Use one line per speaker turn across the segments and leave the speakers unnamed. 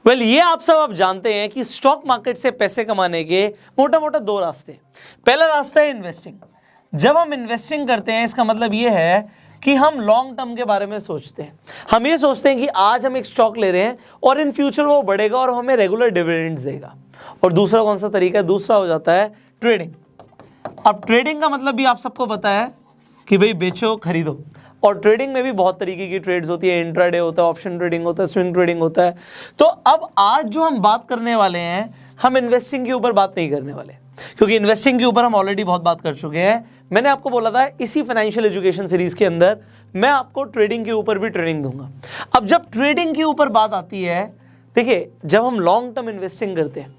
ये आप सब आप जानते हैं कि स्टॉक मार्केट से पैसे कमाने के मोटा मोटा दो रास्ते। पहला रास्ता है इन्वेस्टिंग। जब हम इन्वेस्टिंग करते हैं इसका मतलब ये है कि हम लॉन्ग टर्म के बारे में सोचते हैं। हम ये सोचते हैं कि आज हम एक स्टॉक ले रहे हैं और इन फ्यूचर वो बढ़ेगा और हमें रेगुलर डिविडेंड्स देगा। और दूसरा कौन सा तरीका है? दूसरा हो जाता है ट्रेडिंग। अब ट्रेडिंग का मतलब भी आप सबको पता है कि भाई बेचो खरीदो, और ट्रेडिंग में भी बहुत तरीके की ट्रेड्स होती है। इंट्राडे होता है, ऑप्शन ट्रेडिंग होता है, स्विंग ट्रेडिंग होता है। तो अब आज जो हम बात करने वाले हैं, हम इन्वेस्टिंग के ऊपर बात नहीं करने वाले, क्योंकि इन्वेस्टिंग के ऊपर हम ऑलरेडी बहुत बात कर चुके हैं। मैंने आपको बोला था इसी फाइनेंशियल एजुकेशन सीरीज के अंदर मैं आपको ट्रेडिंग के ऊपर भी ट्रेनिंग दूंगा। अब जब ट्रेडिंग के ऊपर बात आती है, देखिए जब हम लॉन्ग टर्म इन्वेस्टिंग करते हैं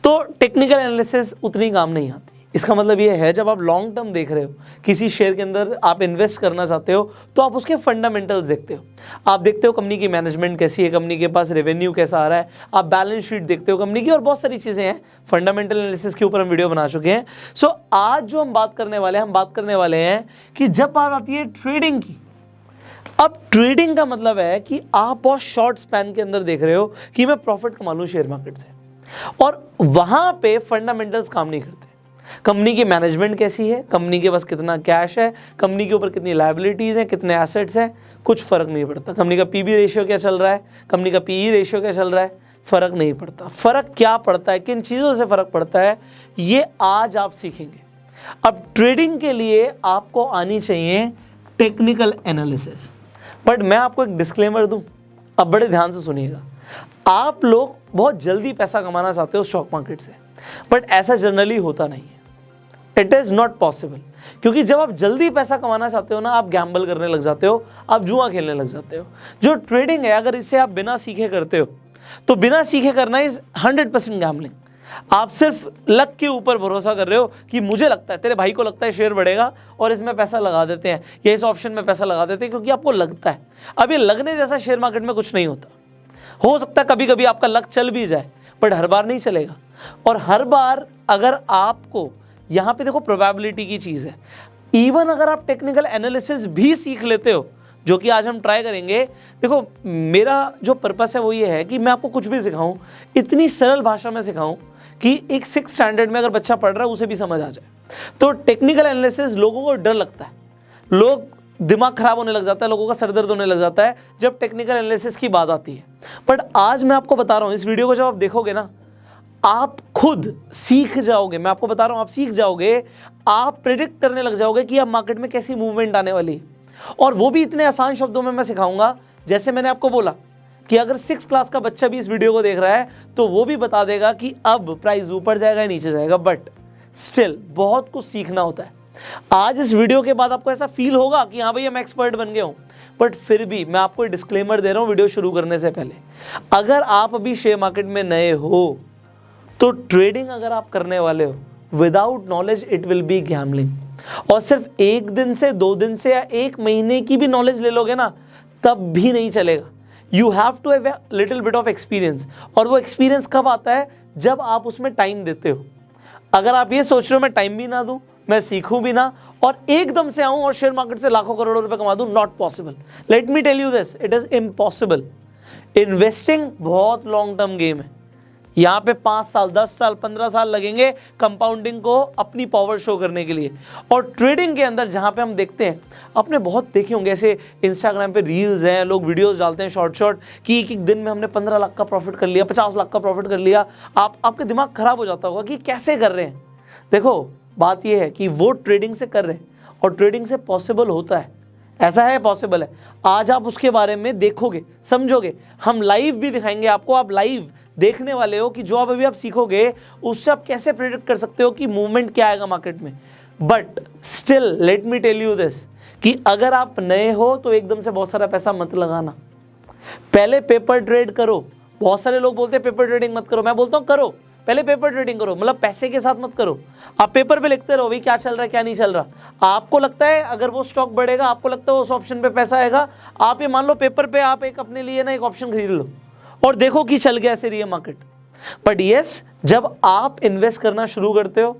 तो टेक्निकल एनालिसिस उतनी काम नहीं आती। इसका मतलब ये है जब आप लॉन्ग टर्म देख रहे हो, किसी शेयर के अंदर आप इन्वेस्ट करना चाहते हो, तो आप उसके फंडामेंटल्स देखते हो। आप देखते हो कंपनी की मैनेजमेंट कैसी है, कंपनी के पास रेवेन्यू कैसा आ रहा है, आप बैलेंस शीट देखते हो कंपनी की, और बहुत सारी चीज़ें हैं। फंडामेंटल एनालिसिस के ऊपर हम वीडियो बना चुके हैं। सो आज जो हम बात करने वाले हैं कि जब बात आती है ट्रेडिंग की। अब ट्रेडिंग का मतलब है कि आप बहुत शॉर्ट स्पैन के अंदर देख रहे हो कि मैं प्रॉफिट कमा लूँ शेयर मार्केट से, और वहाँ पे फंडामेंटल्स काम नहीं करते। कंपनी की मैनेजमेंट कैसी है, कंपनी के पास कितना कैश है, कंपनी के ऊपर कितनी लायबिलिटीज़ हैं, कितने एसेट्स हैं, कुछ फर्क नहीं पड़ता। कंपनी का पीबी रेशियो क्या चल रहा है, कंपनी का पीई रेशियो क्या चल रहा है, फर्क नहीं पड़ता। फर्क क्या पड़ता है, किन चीज़ों से फर्क पड़ता है, ये आज आप सीखेंगे। अब ट्रेडिंग के लिए आपको आनी चाहिए टेक्निकल एनालिसिस। बट मैं आपको एक डिस्क्लेमर दूं, अब बड़े ध्यान से सुनिएगा। आप लोग बहुत जल्दी पैसा कमाना चाहते हो स्टॉक मार्केट से, बट ऐसा जनरली होता नहीं है। इट इज़ नॉट पॉसिबल, क्योंकि जब आप जल्दी पैसा कमाना चाहते हो ना, आप गैम्बल करने लग जाते हो, आप जुआ खेलने लग जाते हो। जो ट्रेडिंग है, अगर इसे आप बिना सीखे करते हो, तो बिना सीखे करना इज 100% गैम्बलिंग। आप सिर्फ लक के ऊपर भरोसा कर रहे हो कि मुझे लगता है, तेरे भाई को लगता है शेयर बढ़ेगा और इसमें पैसा लगा देते हैं, या इस ऑप्शन में पैसा लगा देते हैं, क्योंकि आपको लगता है। अब ये लगने जैसा शेयर मार्केट में कुछ नहीं होता। हो सकता है कभी कभी आपका लक चल भी जाए, बट हर बार नहीं चलेगा। और हर बार अगर आपको यहाँ पे देखो, प्रोबेबिलिटी की चीज़ है। इवन अगर आप टेक्निकल एनालिसिस भी सीख लेते हो, जो कि आज हम ट्राई करेंगे। देखो मेरा जो पर्पस है वो ये है कि मैं आपको कुछ भी सिखाऊं, इतनी सरल भाषा में सिखाऊं कि एक 6th स्टैंडर्ड में अगर बच्चा पढ़ रहा है उसे भी समझ आ जाए। तो टेक्निकल एनालिसिस लोगों को डर लगता है, लोग दिमाग खराब होने लग जाता है, लोगों का सर दर्द होने लग जाता है जब टेक्निकल एनालिसिस की बात आती है। बट आज मैं आपको बता रहा हूँ, इस वीडियो को जब आप देखोगे ना, आप खुद सीख जाओगे। मैं आपको बता रहा हूं, आप सीख जाओगे, आप प्रेडिक्ट करने लग जाओगे कि अब मार्केट में कैसी मूवमेंट आने वाली है। और वो भी इतने आसान शब्दों में मैं सिखाऊंगा, जैसे मैंने आपको बोला कि अगर 6th क्लास का बच्चा भी इस वीडियो को देख रहा है तो वो भी बता देगा कि अब प्राइस ऊपर जाएगा या नीचे जाएगा। बट स्टिल बहुत कुछ सीखना होता है। आज इस वीडियो के बाद आपको ऐसा फील होगा कि हाँ भाई हम एक्सपर्ट बन गए हूँ, बट फिर भी मैं आपको डिस्क्लेमर दे रहा हूँ वीडियो शुरू करने से पहले। अगर आप अभी शेयर मार्केट में नए हो तो ट्रेडिंग अगर आप करने वाले हो, without knowledge it will be gambling. और सिर्फ 1 दिन से 2 दिन से या 1 महीने की भी नॉलेज ले लोगे ना, तब भी नहीं चलेगा। You have to have little bit of experience. और वो एक्सपीरियंस कब आता है? जब आप उसमें टाइम देते हो। अगर आप ये सोच रहे हो मैं टाइम भी ना दूं, मैं सीखूं भी ना, और एकदम से आऊं और शेयर मार्केट से लाखों करोड़ों रुपए कमा दूं, not possible. Let me tell you this, it is impossible. Investing बहुत लॉन्ग टर्म गेम है। यहाँ पे 5 साल, 10 साल, 15 साल लगेंगे कंपाउंडिंग को अपनी पावर शो करने के लिए। और ट्रेडिंग के अंदर जहाँ पे हम देखते हैं, आपने बहुत देखे होंगे ऐसे इंस्टाग्राम पे रील्स हैं, लोग वीडियोस डालते हैं शॉर्ट कि एक दिन में हमने 15 लाख का प्रॉफिट कर लिया, 50 लाख का प्रॉफिट कर लिया। आपका दिमाग खराब हो जाता होगा कि कैसे कर रहे हैं। देखो बात यह है कि वो ट्रेडिंग से कर रहे हैं, और ट्रेडिंग से पॉसिबल होता है, ऐसा है, पॉसिबल है। आज आप उसके बारे में देखोगे, समझोगे, हम लाइव भी दिखाएंगे आपको। आप लाइव देखने वाले हो कि जो आप अभी आप सीखोगे उससे आप कैसे प्रेडिक्ट कर सकते हो कि मूवमेंट क्या आएगा मार्केट में। But still let me tell you this कि अगर आप नए हो तो एकदम से बहुत सारा पैसा मत लगाना, पहले पेपर ट्रेड करो। बहुत सारे लोग बोलते हैं पेपर ट्रेडिंग मत करो, मैं बोलता हूँ करो, पहले पेपर ट्रेडिंग करो। मतलब पैसे के साथ मत करो, आप पेपर पे लिखते रहो भाई क्या चल रहा है क्या नहीं चल रहा। आपको लगता है अगर वो स्टॉक बढ़ेगा, आपको लगता है उस ऑप्शन पे पैसा आएगा, आप ये मान लो पेपर पे आप एक अपने लिए ना एक ऑप्शन खरीद लो और देखो कि चल गया ऐसे रही है मार्केट। बट यस, जब आप इन्वेस्ट करना शुरू करते हो,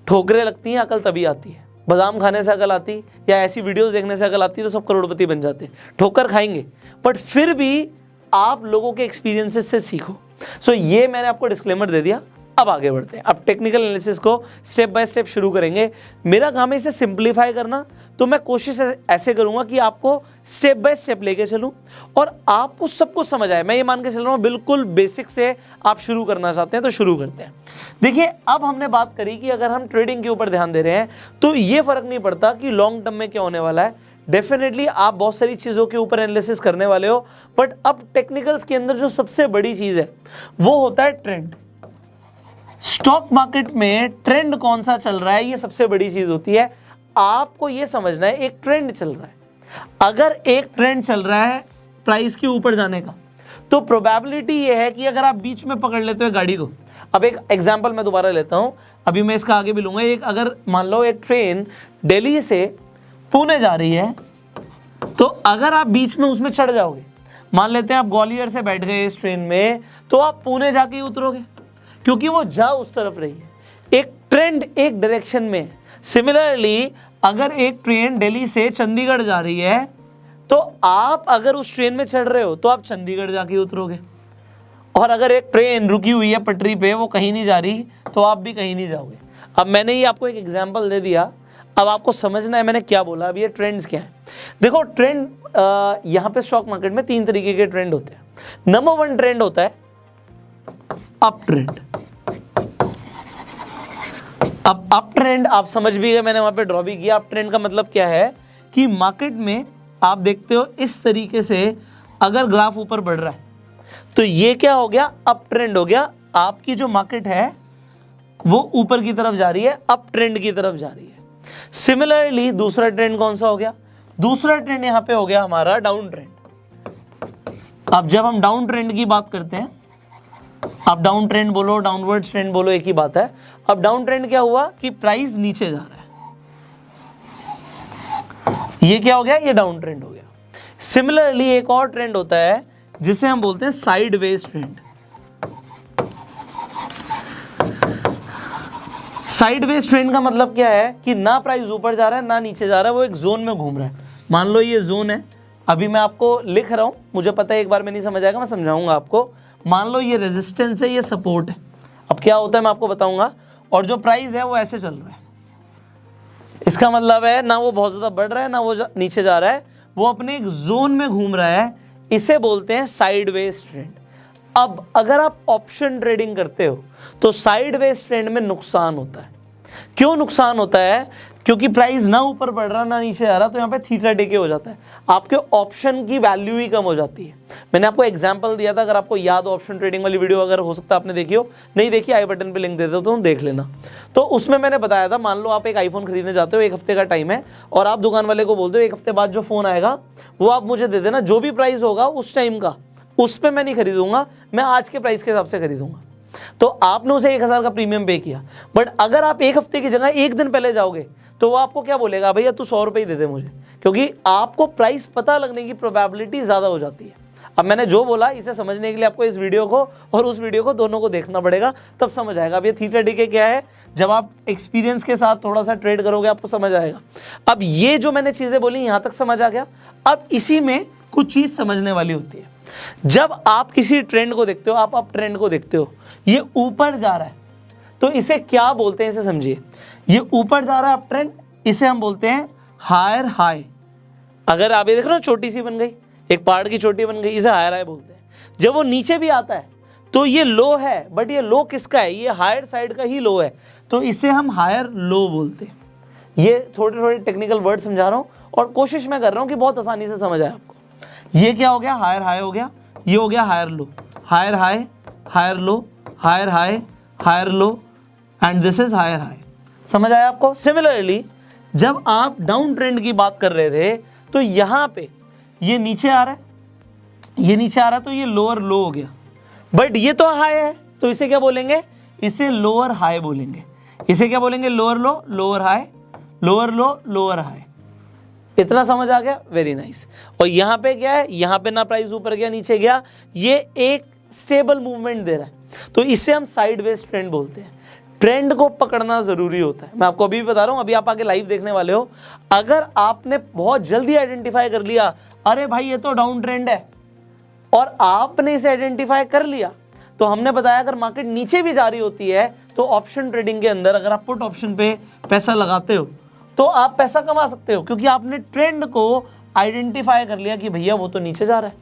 ठोकरें लगती हैं, अकल तभी आती है। बादाम खाने से अकल आती या ऐसी वीडियोस देखने से अकल आती तो सब करोड़पति बन जाते। ठोकर खाएंगे, बट फिर भी आप लोगों के एक्सपीरियंसेस से सीखो। सो ये मैंने आपको डिस्क्लेमर दे दिया। अब आगे बढ़ते हैं, अब टेक्निकल एनालिसिस को स्टेप बाय स्टेप शुरू करेंगे। मेरा काम है इसे सिंप्लीफाई करना, तो मैं कोशिश ऐसे करूंगा कि आपको स्टेप बाय स्टेप लेके चलूं और आपको सब कुछ समझ आए। मैं ये मान के चल रहा हूँ बिल्कुल बेसिक से आप शुरू करना चाहते हैं तो शुरू करते हैं। देखिए, अब हमने बात करी कि अगर हम ट्रेडिंग के ऊपर ध्यान दे रहे हैं तो ये फर्क नहीं पड़ता कि लॉन्ग टर्म में क्या होने वाला है। डेफिनेटली आप बहुत सारी चीज़ों के ऊपर एनालिसिस करने वाले हो, बट अब टेक्निकल्स के अंदर जो सबसे बड़ी चीज़ है वो होता है ट्रेंड। स्टॉक मार्केट में ट्रेंड कौन सा चल रहा है, ये सबसे बड़ी चीज होती है। आपको ये समझना है एक ट्रेंड चल रहा है। अगर एक ट्रेंड चल रहा है प्राइस के ऊपर जाने का, तो प्रोबेबिलिटी ये है कि अगर आप बीच में पकड़ लेते हो गाड़ी को, अब एक एग्जांपल मैं दोबारा लेता हूं, अभी मैं इसका आगे भी लूंगा। एक अगर मान लो एक ट्रेन दिल्ली से पुणे जा रही है, तो अगर आप बीच में उसमें चढ़ जाओगे, मान लेते हैं आप ग्वालियर से बैठ गए इस ट्रेन में, तो आप पुणे जाके ही उतरोगे, क्योंकि वो जा उस तरफ रही है। एक ट्रेंड एक डायरेक्शन में। सिमिलरली अगर एक ट्रेन दिल्ली से चंडीगढ़ जा रही है, तो आप अगर उस ट्रेन में चढ़ रहे हो तो आप चंडीगढ़ जाके उतरोगे, और अगर एक ट्रेन रुकी हुई है पटरी पे, वो कहीं नहीं जा रही, तो आप भी कहीं नहीं जाओगे। अब मैंने ये आपको एक एग्जांपल दे दिया, अब आपको समझना है मैंने क्या बोला। अब ये ट्रेंड्स क्या है, देखो ट्रेंड यहाँ पे स्टॉक मार्केट में 3 तरीके के ट्रेंड होते हैं। नंबर 1 ट्रेंड होता है अप ट्रेंड। अब अप ट्रेंड आप समझ भी गए, मैंने वहां पे ड्रॉ भी किया। अप ट्रेंड का मतलब क्या है कि मार्केट में आप देखते हो इस तरीके से अगर ग्राफ ऊपर बढ़ रहा है, तो ये क्या हो गया, अप ट्रेंड हो गया। आपकी जो मार्केट है वो ऊपर की तरफ जा रही है, अप ट्रेंड की तरफ जा रही है। सिमिलरली दूसरा ट्रेंड कौन सा हो गया, दूसरा ट्रेंड यहां पे हो गया हमारा डाउन ट्रेंड। अब जब हम डाउन ट्रेंड की बात करते हैं, आप डाउन ट्रेंड बोलो डाउनवर्ड ट्रेंड बोलो एक ही बात है। अब डाउन ट्रेंड क्या हुआ कि प्राइस नीचे जा रहा है, ये क्या हो गया, ये डाउन ट्रेंड हो गया। सिमिलरली एक और ट्रेंड होता है जिसे हम बोलते हैं साइडवेज ट्रेंड। साइडवेज ट्रेंड का मतलब क्या है कि ना प्राइस ऊपर जा रहा है ना नीचे जा रहा है, वो एक जोन में घूम रहा है। मान लो ये जोन है, अभी मैं आपको लिख रहा हूं, मुझे पता है एक बार में नहीं समझ आएगा, मैं समझाऊंगा आपको। मान लो ये रेजिस्टेंस है, ये सपोर्ट है। अब क्या होता है मैं आपको बताऊंगा, और जो प्राइस है वो ऐसे चल रहा है। इसका मतलब है ना वो बहुत ज्यादा बढ़ रहा है ना वो नीचे जा रहा है, वो अपने एक जोन में घूम रहा है। इसे बोलते हैं साइडवेज ट्रेंड। अब अगर आप ऑप्शन ट्रेडिंग करते हो तो साइडवेज ट्रेंड में नुकसान होता है। क्यों नुकसान होता है, क्योंकि प्राइस ना ऊपर बढ़ रहा ना नीचे आ रहा, तो यहाँ पे थीटा डीके हो जाता है, आपके ऑप्शन की वैल्यू ही कम हो जाती है। मैंने आपको एग्जांपल दिया था, अगर आपको याद हो ऑप्शन ट्रेडिंग वाली वीडियो, अगर हो सकता है आपने देखी हो, नहीं देखी आई बटन पे लिंक दे देता हूं, देख लेना। तो उसमें मैंने बताया था, मान लो आप एक आईफोन खरीदने जाते हो, 1 हफ्ते का टाइम है, और आप दुकान वाले को बोलते हो 1 हफ्ते बाद जो फोन आएगा वो आप मुझे दे देना, जो भी प्राइस होगा उस टाइम का, उस पर मैं नहीं खरीदूंगा, मैं आज के प्राइस के हिसाब से खरीदूंगा। तो आपने उसे 1000 का प्रीमियम पे किया, बट अगर आप 1 हफ्ते की जगह 1 दिन पहले जाओगे तो वो आपको क्या बोलेगा, भैया तू 100 रुपये ही दे दे मुझे, क्योंकि आपको प्राइस पता लगने की प्रोबेबिलिटी ज़्यादा हो जाती है। अब मैंने जो बोला इसे समझने के लिए आपको इस वीडियो को और उस वीडियो को दोनों को देखना पड़ेगा, तब समझ आएगा। अब ये थीटा डीके क्या है, जब आप एक्सपीरियंस के साथ थोड़ा सा ट्रेड करोगे आपको समझ आएगा। अब ये जो मैंने चीज़ें बोली यहाँ तक समझ आ गया। अब इसी में कुछ चीज़ समझने वाली होती है। जब आप किसी ट्रेंड को देखते हो, आप अप ट्रेंड को देखते हो, ये ऊपर जा रहा है, तो इसे क्या बोलते हैं, इसे समझिए। ये ऊपर जा रहा है अप ट्रेंड, इसे हम बोलते हैं हायर हाई। अगर आप ये देख रहे हो चोटी सी बन गई, एक पहाड़ की चोटी बन गई, इसे हायर हाई बोलते हैं। जब वो नीचे भी आता है तो ये लो है, बट ये लो किसका है, ये हायर साइड का ही लो है, तो इसे हम हायर लो बोलते हैं। ये थोड़े थोड़े टेक्निकल वर्ड समझा रहा हूँ और कोशिश मैं कर रहा हूँ कि बहुत आसानी से समझ आए आपको। ये क्या हो गया, हायर हाई हो गया, ये हो गया higher low, higher high, higher low, higher high, higher low, and this is higher high. समझ आया आपको। सिमिलरली जब आप डाउन ट्रेंड की बात कर रहे थे, तो यहाँ पे ये नीचे आ रहा है, ये नीचे आ रहा है, तो ये लोअर लो हो गया, बट ये तो हाई है, तो इसे क्या बोलेंगे, इसे लोअर हाई बोलेंगे। इसे क्या बोलेंगे, लोअर लो, लोअर हाई, लोअर लो, लोअर हाई। इतना समझ आ गया, वेरी नाइस। और यहाँ पे क्या है, यहाँ पे ना प्राइस ऊपर गया नीचे गया, ये एक स्टेबल मूवमेंट दे रहा है, तो इसे हम साइडवेज ट्रेंड बोलते हैं। ट्रेंड को पकड़ना जरूरी होता है। मैं आपको अभी भी बता रहा हूं, अभी आप आगे लाइव देखने वाले हो, अगर आपने बहुत जल्दी आइडेंटिफाई कर लिया, अरे भाई ये तो डाउन ट्रेंड है, और आपने इसे आइडेंटिफाई कर लिया, तो हमने बताया अगर मार्केट नीचे भी जा रही होती है तो ऑप्शन ट्रेडिंग के अंदर अगर आप पुट ऑप्शन पे पैसा लगाते हो तो आप पैसा कमा सकते हो, क्योंकि आपने ट्रेंड को आइडेंटिफाई कर लिया कि भैया वो तो नीचे जा रहा है।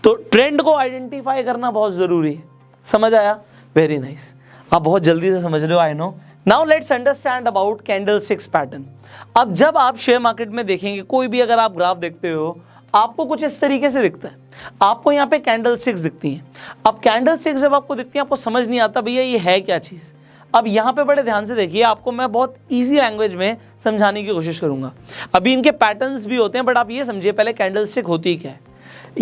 तो ट्रेंड को आइडेंटिफाई करना बहुत ज़रूरी है। समझ आया? Very nice. आप बहुत जल्दी से समझ रहे हो, I know. Now let's understand about candlesticks pattern. अब जब आप शेयर मार्केट में देखेंगे, कोई भी अगर आप ग्राफ देखते हो, आपको कुछ इस तरीके से दिखता है। आपको यहाँ पे कैंडलस्टिक्स दिखती हैं। अब कैंडलस्टिक्स जब आपको दिखती हैं, आपको समझ नहीं आता भैया ये है क्या चीज़। अब यहाँ पे बड़े ध्यान से देखिए, आपको मैं बहुत इजी लैंग्वेज में समझाने की कोशिश करूँगा। अभी इनके पैटर्न्स भी होते हैं, बट आप ये समझिए पहले कैंडलस्टिक होती क्या है।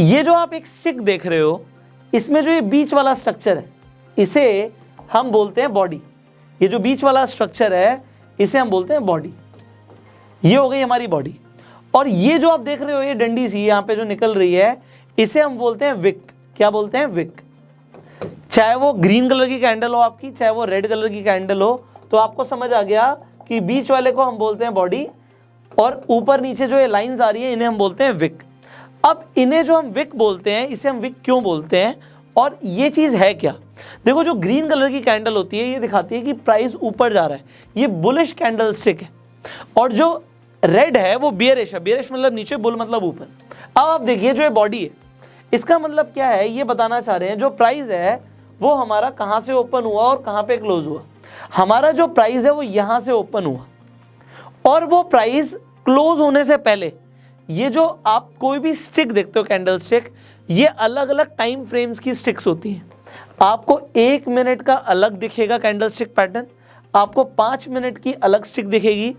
ये जो आप एक स्टिक देख रहे हो, इसमें जो ये बीच वाला स्ट्रक्चर है, इसे हम बोलते हैं बॉडी। ये जो बीच वाला स्ट्रक्चर है, इसे हम बोलते हैं बॉडी। ये हो गई हमारी बॉडी। और ये जो आप देख रहे हो, ये डंडी सी यहाँ पे जो निकल रही है, इसे हम बोलते हैं विक। क्या बोलते हैं? विक। चाहे वो ग्रीन कलर की कैंडल हो आपकी, चाहे वो रेड कलर की कैंडल हो, तो आपको समझ आ गया कि बीच वाले को हम बोलते हैं बॉडी, और ऊपर नीचे जो ये लाइंस आ रही है, इन्हें हम बोलते हैं विक। अब इन्हें जो हम विक बोलते हैं, इसे हम विक क्यों बोलते हैं और ये चीज़ है क्या? देखो, जो ग्रीन कलर की कैंडल होती है, ये दिखाती है कि प्राइस ऊपर जा रहा है, ये बुलिश कैंडल स्टिक है। और जो रेड है वो बियरिश है। बियरिश मतलब नीचे, बुल मतलब ऊपर। अब आप देखिए, जो ये बॉडी है, इसका मतलब क्या है? ये बताना चाह रहे हैं जो प्राइस है वो हमारा कहाँ से ओपन हुआ और कहाँ पे क्लोज हुआ। हमारा जो प्राइस है वो यहाँ से ओपन हुआ, और वो प्राइस क्लोज होने से पहले, ये जो आप कोई भी स्टिक देखते हो, कैंडल स्टिक, ये अलग अलग टाइम फ्रेम्स की स्टिक्स होती हैं। आपको 1 मिनट का अलग दिखेगा कैंडल स्टिक पैटर्न, आपको 5 मिनट की अलग स्टिक दिखेगी।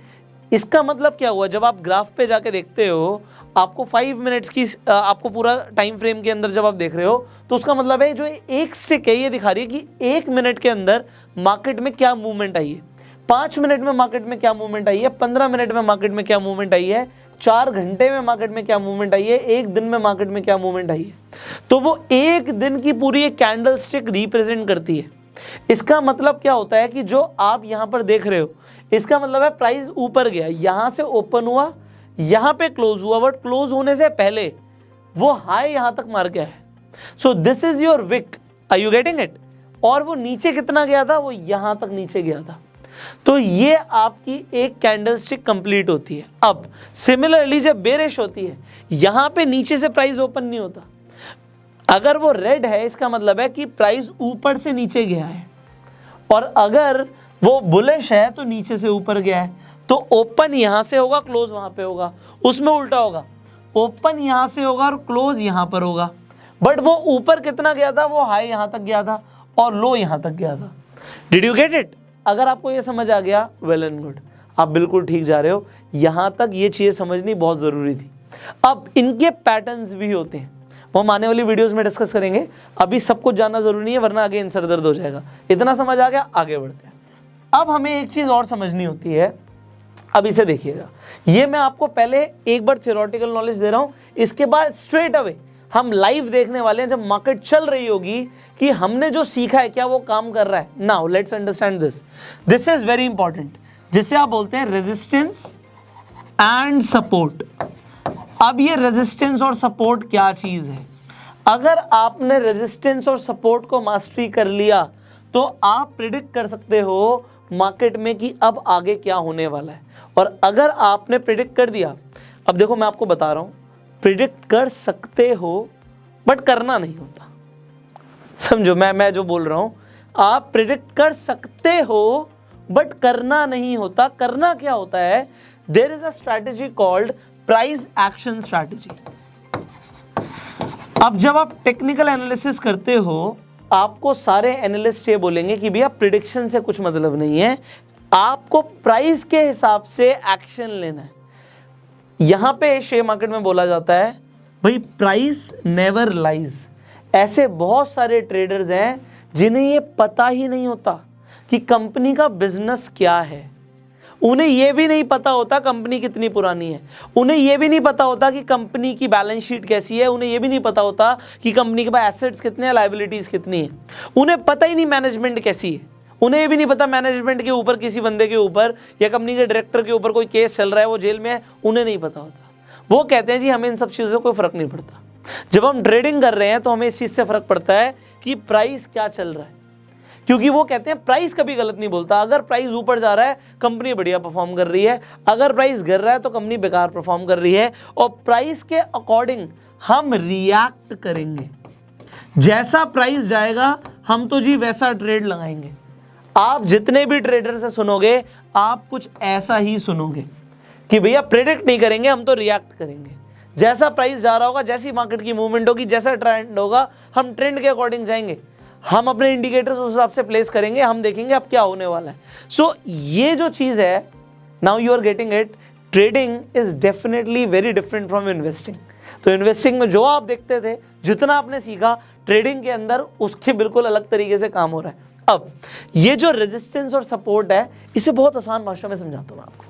इसका मतलब क्या हुआ? जब आप ग्राफ पे जाके देखते हो, आपको 5 मिनट्स की आपको पूरा टाइम फ्रेम के अंदर जब आप देख रहे हो, तो उसका मतलब है जो एक स्टिक है, ये दिखा रही है कि 1 मिनट के अंदर मार्केट में क्या मूवमेंट आई है, 5 मिनट में मार्केट में क्या मूवमेंट आई है, 15 मिनट में मार्केट में क्या मूवमेंट आई है, 4 घंटे में मार्केट में क्या मूवमेंट आई है, 1 दिन में मार्केट में क्या मूवमेंट आई है। तो वो 1 दिन की पूरी एक कैंडल स्टिक रिप्रेजेंट करती है। इसका मतलब क्या होता है कि जो आप यहाँ पर देख रहे हो, इसका मतलब है प्राइस ऊपर गया, यहाँ से ओपन हुआ, यहाँ पे क्लोज हुआ, बट क्लोज होने से पहले वो हाई यहाँ तक मार गया है। So this is your wick. Are you getting it? और वो नीचे कितना गया था? वो यहाँ तक नीचे गया था। तो ये आपकी एक कैंडलस्टिक कंप्लीट होती है। अब सिमिलरली जब बेरिश होती है, यहाँ पे नीचे से प्राइस ओपन नहीं होता। अगर वो रेड है, इसका मतलब है कि प्राइस ऊपर से नीचे गया है, और अगर वो बुलिश है तो नीचे से ऊपर गया है। तो ओपन यहाँ से होगा, क्लोज वहाँ पे होगा। उसमें उल्टा होगा, ओपन यहाँ से होगा और क्लोज यहाँ पर होगा। बट वो ऊपर कितना गया था? वो हाई यहाँ तक गया था और लो यहाँ तक गया था। Did you get it? अगर आपको ये समझ आ गया, वेल एंड गुड, आप बिल्कुल ठीक जा रहे हो। यहाँ तक ये चीज़ें समझनी बहुत ज़रूरी थी। अब इनके पैटर्न्स भी होते हैं, वो हम आने वाली वीडियोस में डिस्कस करेंगे। अभी सब कुछ जानना ज़रूरी नहीं है, वरना आगे सर दर्द हो जाएगा। इतना समझ आ गया, आगे बढ़ते हैं। अब हमें एक चीज़ और समझनी होती है। अब इसे देखिएगा, ये मैं आपको पहले एक बार थियोरेटिकल नॉलेज दे रहा हूँ, इसके बाद स्ट्रेट अवे हम लाइव देखने वाले हैं जब मार्केट चल रही होगी कि हमने जो सीखा है क्या वो काम कर रहा है। Now let's understand this is very important, जिसे आप बोलते हैं रेजिस्टेंस एंड सपोर्ट। अब ये रेजिस्टेंस और सपोर्ट क्या चीज़ है? अगर आपने रेजिस्टेंस और सपोर्ट को मास्टरी कर लिया तो आप प्रिडिक्ट कर सकते हो मार्केट में कि अब आगे क्या होने वाला है। और अगर आपने प्रिडिक्ट कर दिया, अब देखो मैं आपको बता रहा हूँ, प्रिडिक्ट कर सकते हो बट करना नहीं होता। समझो मैं जो बोल रहा हूँ, आप प्रिडिक्ट कर सकते हो बट करना नहीं होता। करना क्या होता है? There is a strategy called price action strategy. अब जब आप टेक्निकल एनालिसिस करते हो, आपको सारे एनालिस्ट ये बोलेंगे कि भैया प्रिडिक्शन से कुछ मतलब नहीं है, आपको प्राइस के हिसाब से एक्शन लेना है। यहाँ पे शेयर मार्केट में बोला जाता है भाई प्राइस नेवर लाइज। ऐसे बहुत सारे ट्रेडर्स हैं जिन्हें ये पता ही नहीं होता कि कंपनी का बिजनेस क्या है। उन्हें यह भी नहीं पता होता कंपनी कितनी पुरानी है, उन्हें यह भी नहीं पता होता कि कंपनी की बैलेंस शीट कैसी है, उन्हें यह भी नहीं पता होता कि कंपनी के पास एसेट्स कितने हैं, लायबिलिटीज कितनी है। उन्हें पता ही नहीं मैनेजमेंट कैसी है, उन्हें ये भी नहीं पता मैनेजमेंट के ऊपर किसी बंदे के ऊपर या कंपनी के डायरेक्टर के ऊपर कोई केस चल रहा है, वो जेल में है, उन्हें नहीं पता होता। वो कहते हैं जी हमें इन सब चीज़ों से कोई फर्क नहीं पड़ता। जब हम ट्रेडिंग कर रहे हैं तो हमें इस चीज से फर्क पड़ता है कि प्राइस क्या चल रहा है, क्योंकि वो कहते हैं प्राइस कभी गलत नहीं बोलता। अगर प्राइस ऊपर जा रहा है कंपनी बढ़िया परफॉर्म कर रही है, अगर प्राइस गिर रहा है तो कंपनी बेकार परफॉर्म कर रही है, और प्राइस के अकॉर्डिंग हम रिएक्ट करेंगे। जैसा प्राइस जाएगा हम तो जी वैसा ट्रेड लगाएंगे। आप जितने भी ट्रेडर से सुनोगे आप कुछ ऐसा ही सुनोगे कि भैया प्रेडिक्ट नहीं करेंगे, हम तो रिएक्ट करेंगे। जैसा प्राइस जा रहा होगा, जैसी मार्केट की मूवमेंट होगी, जैसा ट्रेंड होगा, हम ट्रेंड के अकॉर्डिंग जाएंगे, हम अपने इंडिकेटर्स उस हिसाब से प्लेस करेंगे, हम देखेंगे अब क्या होने वाला है। सो ये जो चीज़ है, now you are getting it, trading is definitely very different from investing. तो इन्वेस्टिंग में जो आप देखते थे, जितना आपने सीखा, ट्रेडिंग के अंदर उसके बिल्कुल अलग तरीके से काम हो रहा है। अब ये जो रेजिस्टेंस और सपोर्ट है, इसे बहुत आसान भाषा में समझाता हूँ मैं आपको।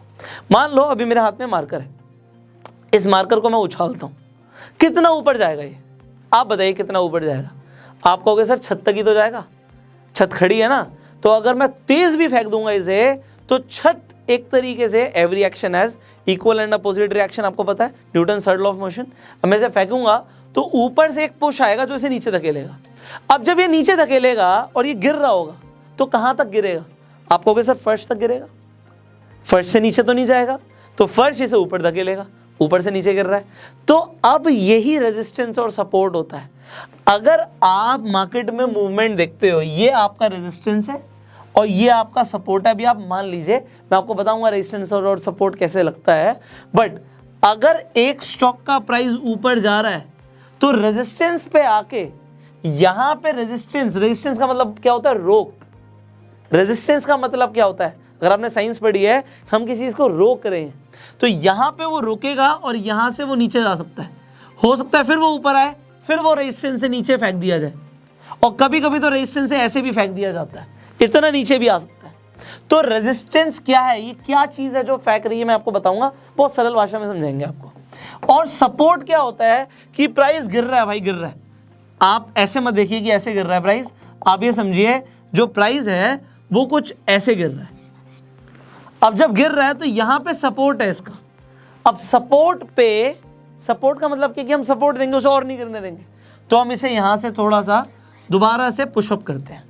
मान लो अभी मेरे हाथ में मार्कर है, इस मार्कर को मैं उछालता हूँ, कितना ऊपर जाएगा ये? आप बताइए कितना ऊपर जाएगा? आप कहोगे सर छत तक ही तो जाएगा, छत खड़ी है ना। तो अगर मैं तेज भी फेंक दूंगा इसे तो छत एक तरीके से every action has equal and opposite reaction, आपको पता है Newton third law of motion. अब मैं इसे फेंकूंगा तो ऊपर से एक पुश आएगा जो इसे नीचे धकेलेगा। अब जब ये नीचे धकेलेगा और ये गिर रहा होगा तो कहाँ तक गिरेगा? आप कहोगे सर फर्श तक गिरेगा, फर्श से नीचे तो नहीं जाएगा, तो फर्श इसे ऊपर धकेलेगा, ऊपर से नीचे गिर रहा है। तो अब यही रेजिस्टेंस और सपोर्ट होता है। अगर आप मार्केट में मूवमेंट देखते हो, ये आपका रेजिस्टेंस है और ये आपका सपोर्ट है। अभी आप मान लीजिए, मैं आपको बताऊंगा रेजिस्टेंस और सपोर्ट कैसे लगता है, बट अगर एक स्टॉक का प्राइस ऊपर जा रहा है तो रेजिस्टेंस पे आके यहां पे रेजिस्टेंस का मतलब क्या होता है? रोक। रेजिस्टेंस का मतलब क्या होता है? अगर आपने साइंस पढ़ी है, हम किसी चीज को रोक रहे हैं तो यहां पे वो रुकेगा और यहां से वो नीचे जा सकता है, हो सकता है फिर वो ऊपर आए, फिर वो रेजिस्टेंस से नीचे फेंक दिया जाए, और कभी कभी तो रेजिस्टेंस से ऐसे भी फेंक दिया जाता है, इतना नीचे भी आ सकता है। तो रेजिस्टेंस क्या है, ये क्या चीज है जो फेंक रही है, मैं आपको बताऊंगा, बहुत सरल भाषा में समझाएंगे आपको। और सपोर्ट क्या होता है कि प्राइस गिर रहा है भाई, गिर रहा है। आप ऐसे मत देखिए कि ऐसे गिर रहा है प्राइस, आप ये समझिए जो प्राइस है वो कुछ ऐसे गिर रहा है। अब जब गिर रहा है तो यहां पे सपोर्ट है इसका। अब सपोर्ट का मतलब क्या कि हम सपोर्ट देंगे, उसे और नहीं गिरने देंगे, तो हम इसे यहां से थोड़ा सा दोबारा से पुशअप करते हैं।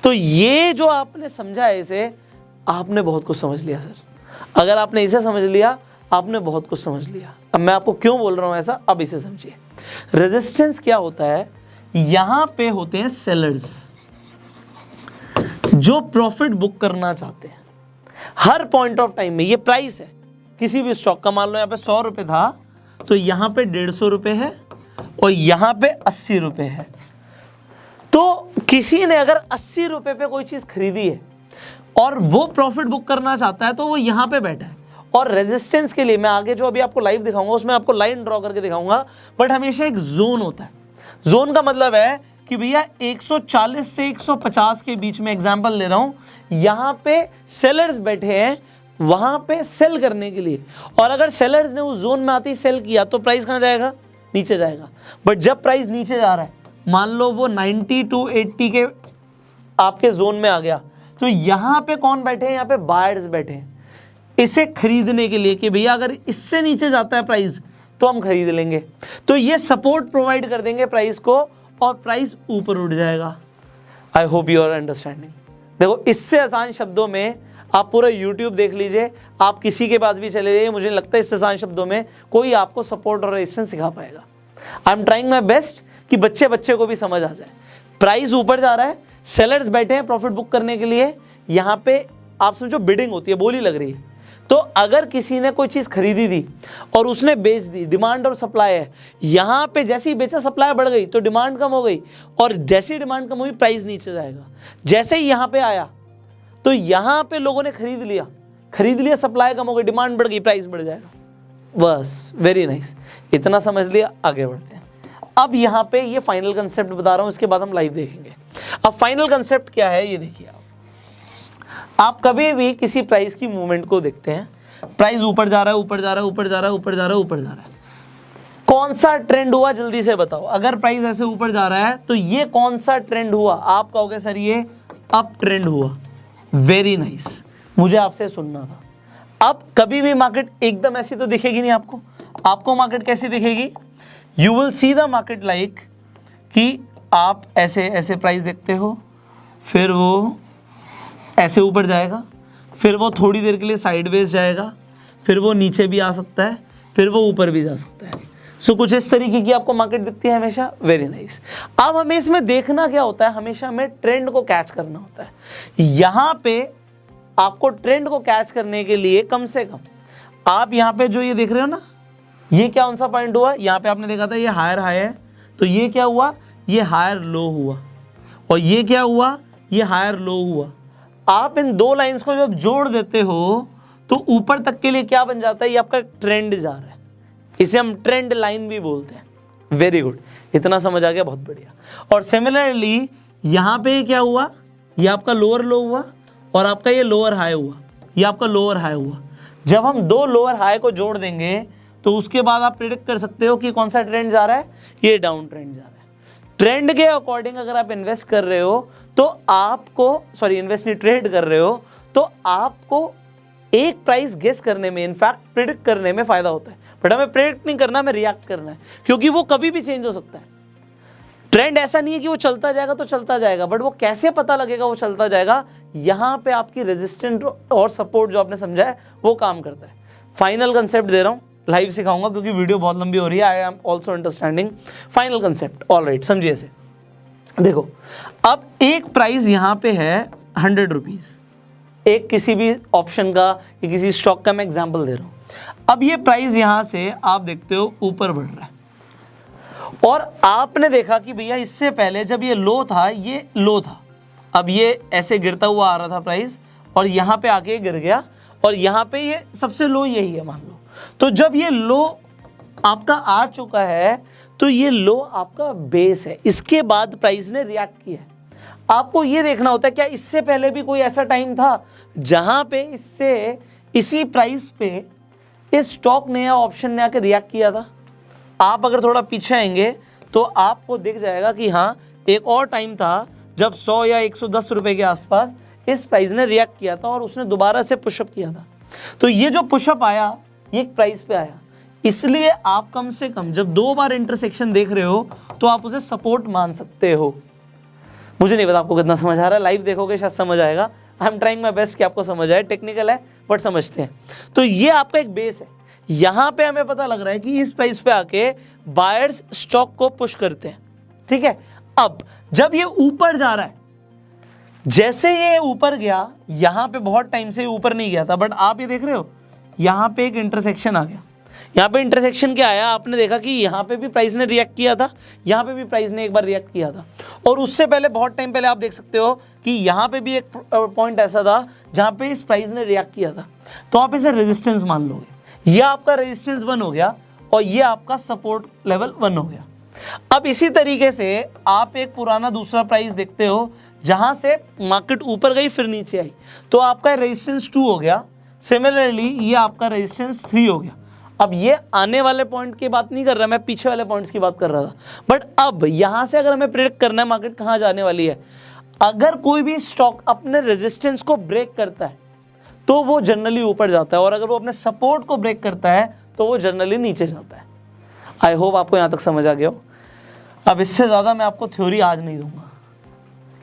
तो ये जो आपने समझा है, इसे आपने बहुत कुछ समझ लिया सर। अगर आपने इसे समझ लिया, आपने बहुत कुछ समझ लिया। अब मैं आपको क्यों बोल रहा हूं ऐसा, अब इसे समझिए। रेजिस्टेंस क्या होता है? यहां पे होते हैं सेलर्स जो प्रॉफिट बुक करना चाहते हैं हर पॉइंट ऑफ टाइम में। ये प्राइस है किसी भी स्टॉक का, मान लो यहाँ पे 100 रुपये था तो यहाँ पे 150 रुपये है और यहाँ पे 80 रुपये है। तो किसी ने अगर 80 रुपये पे कोई चीज़ खरीदी है और वो प्रॉफिट बुक करना चाहता है तो वो यहाँ पे बैठा है। और रेजिस्टेंस के लिए मैं आगे जो अभी आपको लाइव दिखाऊंगा उसमें आपको लाइन ड्रॉ करके दिखाऊंगा, बट हमेशा एक जोन होता है। जोन का मतलब है कि भैया 140 से 150 के बीच में, एग्जांपल ले रहा हूं, यहां पे सेलर्स बैठे हैं वहां पे सेल करने के लिए, और अगर सेलर्स ने उस जोन में आते ही सेल किया तो प्राइस कहां जाएगा? नीचे जाएगा। बट जब प्राइस नीचे जा रहा है, मान लो वो 90 to 80 के आपके जोन में आ गया, तो यहां पे कौन बैठे हैं? यहां पे बायर्स बैठे हैं इसे खरीदने के लिए कि भैया अगर इससे नीचे जाता है प्राइस तो हम खरीद लेंगे। तो ये सपोर्ट प्रोवाइड कर देंगे प्राइस को और प्राइस ऊपर उठ जाएगा। I hope you are understanding. देखो, इससे आसान शब्दों में आप पूरा YouTube देख लीजिए, आप किसी के पास भी चले जाइए, मुझे नहीं लगता इससे आसान शब्दों में कोई आपको सपोर्ट और रेजिस्टेंस सिखा पाएगा। I am trying my best कि बच्चे को भी समझ आ जाए। प्राइस ऊपर जा रहा है, सेलर्स बैठे हैं प्रॉफिट बुक करने के लिए, यहाँ पे आप समझो बिडिंग होती है, बोली लग रही है। तो अगर किसी ने कोई चीज़ खरीदी थी और उसने बेच दी, डिमांड और सप्लाई है, यहाँ पे जैसे ही बेचा सप्लाई बढ़ गई तो डिमांड कम हो गई, और जैसे ही डिमांड कम हुई प्राइस नीचे जाएगा। जैसे ही यहाँ पे आया तो यहाँ पे लोगों ने खरीद लिया, सप्लाई कम हो गई, डिमांड बढ़ गई, प्राइस बढ़ जाएगा। बस, वेरी नाइस, इतना समझ लिया, आगे बढ़ते हैं। अब यहाँ पे ये फाइनल कंसेप्ट बता रहा हूँ, इसके बाद हम लाइव देखेंगे। अब फाइनल कंसेप्ट क्या है ये देखिए। आप कभी भी किसी प्राइस की मूवमेंट को देखते हैं, प्राइस ऊपर जा रहा है, ऊपर जा रहा है, ऊपर जा रहा है, ऊपर जा रहा है, ऊपर जा रहा है, कौन सा ट्रेंड हुआ जल्दी से बताओ। अगर प्राइस ऐसे ऊपर जा रहा है तो ये कौन सा ट्रेंड हुआ? आप कहोगे सर ये अप ट्रेंड हुआ। वेरी नाइस, मुझे आपसे सुनना था। अब कभी भी मार्केट एकदम ऐसी तो दिखेगी नहीं आपको मार्केट कैसी दिखेगी? You will see the market like कि आप ऐसे ऐसे प्राइस देखते हो, फिर वो ऐसे ऊपर जाएगा, फिर वो थोड़ी देर के लिए साइडवेज जाएगा, फिर वो नीचे भी आ सकता है, फिर वो ऊपर भी जा सकता है। सो कुछ इस तरीके की आपको मार्केट दिखती है हमेशा। Very nice. अब हमें इसमें देखना क्या होता है, हमेशा हमें ट्रेंड को कैच करना होता है। यहाँ पे आपको ट्रेंड को कैच करने के लिए कम से कम आप यहाँ पे जो ये देख रहे हो ना, ये क्या कौन सा पॉइंट हुआ, यहाँ पे आपने देखा था ये हायर हाई है, तो ये क्या हुआ, ये हायर लो हुआ, और ये क्या हुआ, ये हायर लो हुआ। आप इन दो लाइंस को जब जोड़ देते हो तो ऊपर तक के लिए क्या बन जाता है, ये आपका ट्रेंड जा रहा है, इसे हम ट्रेंड लाइन भी बोलते हैं। वेरी गुड, इतना समझ आ गया, बहुत बढ़िया। और सिमिलरली यहाँ पे क्या हुआ, ये आपका लोअर लो हुआ और आपका ये लोअर हाई हुआ, ये आपका लोअर हाई हुआ। जब हम दो लोअर हाई को जोड़ देंगे तो उसके बाद आप प्रिडिक्ट कर सकते हो कि कौन सा ट्रेंड जा रहा है, ये डाउन ट्रेंड जा रहा है। ट्रेंड के अकॉर्डिंग अगर आप इन्वेस्ट कर रहे हो तो आपको, सॉरी इन्वेस्ट नहीं, ट्रेड कर रहे हो तो आपको एक प्राइस गेस करने में, इनफैक्ट प्रिडिक्ट करने में फायदा होता है। बट हमें प्रिडिक्ट नहीं करना, हमें रिएक्ट करना है, क्योंकि वो कभी भी चेंज हो सकता है। ट्रेंड ऐसा नहीं है कि वो चलता जाएगा तो चलता जाएगा, बट वो कैसे पता लगेगा वो चलता जाएगा, यहाँ पे आपकी रेजिस्टेंस और सपोर्ट जो आपने समझा है वो काम करता है। फाइनल कंसेप्ट दे रहा हूँ, लाइव सिखाऊंगा क्योंकि वीडियो बहुत लंबी हो रही है। I am also understanding final concept. Alright, समझिए इसे। देखो, अब एक प्राइस यहाँ पे है 100 रुपीज़, एक किसी भी ऑप्शन का या किसी स्टॉक का मैं एग्जांपल दे रहा हूँ। अब ये प्राइस यहाँ से आप देखते हो ऊपर बढ़ रहा है, और आपने देखा कि भैया इससे पहले जब ये लो था, ये लो था, अब ये ऐसे गिरता हुआ आ रहा था प्राइस, और यहाँ पे आके गिर गया, और यहाँ पे ये सबसे लो यही है मान लो। तो जब ये लो आपका आ चुका है तो ये लो आपका बेस है, इसके बाद प्राइस ने रिएक्ट किया है। आपको ये देखना होता है क्या इससे पहले भी कोई ऐसा टाइम था जहां पे इससे इसी प्राइस पे इस स्टॉक ने या ऑप्शन ने आकर रिएक्ट किया था। आप अगर थोड़ा पीछे आएंगे तो आपको दिख जाएगा कि हाँ, एक और टाइम था जब 100 या 110 रुपए के आसपास इस प्राइस ने रिएक्ट किया था और उसने दोबारा से पुशअप किया था। तो ये जो पुशअप आया ये एक प्राइस पे आया, इसलिए आप कम से कम जब दो बार इंटरसेक्शन देख रहे हो तो आप उसे सपोर्ट मान सकते हो। मुझे नहीं पता आपको कितना समझ आ रहा है, लाइव देखोगे शायद समझ आएगा। I am trying my best कि आपको समझ आए, टेक्निकल है बट समझते हैं। तो ये आपका एक बेस है, यहाँ पे हमें पता लग रहा है कि इस प्राइस पे आके बायर्स स्टॉक को पुश करते हैं, ठीक है। अब जब ये ऊपर जा रहा है, जैसे ये ऊपर गया, यहाँ पे बहुत टाइम से ऊपर नहीं गया था, बट आप ये देख रहे हो यहाँ पे एक इंटरसेक्शन आ गया। यहाँ पे इंटरसेक्शन क्या आया, आपने देखा कि यहाँ पे भी प्राइस ने रिएक्ट किया था, यहाँ पे भी प्राइस ने एक बार रिएक्ट किया था, और उससे पहले बहुत टाइम पहले आप देख सकते हो कि यहाँ पे भी एक पॉइंट ऐसा था जहाँ पे इस प्राइस ने रिएक्ट किया था। तो आप इसे रेजिस्टेंस मान लोगे, ये आपका रेजिस्टेंस 1 हो गया और ये आपका सपोर्ट लेवल 1 हो गया। अब इसी तरीके से आप एक पुराना दूसरा प्राइस देखते हो जहाँ से मार्केट ऊपर गई फिर नीचे आई, तो आपका रेजिस्टेंस 2 हो गया। सिमिलरली ये आपका रेजिस्टेंस 3 हो गया। अब ये आने वाले पॉइंट की बात नहीं कर रहा, मैं पीछे वाले पॉइंट्स की बात कर रहा था। बट अब यहाँ से अगर हमें प्रेडिक्ट करना है मार्केट कहाँ जाने वाली है, अगर कोई भी स्टॉक अपने रेजिस्टेंस को ब्रेक करता है तो वो जनरली ऊपर जाता है, और अगर वो अपने सपोर्ट को ब्रेक करता है तो वो जनरली नीचे जाता है। आई होप आपको यहाँ तक समझ आ गया हो। अब इससे ज़्यादा मैं आपको थ्योरी आज नहीं दूंगा,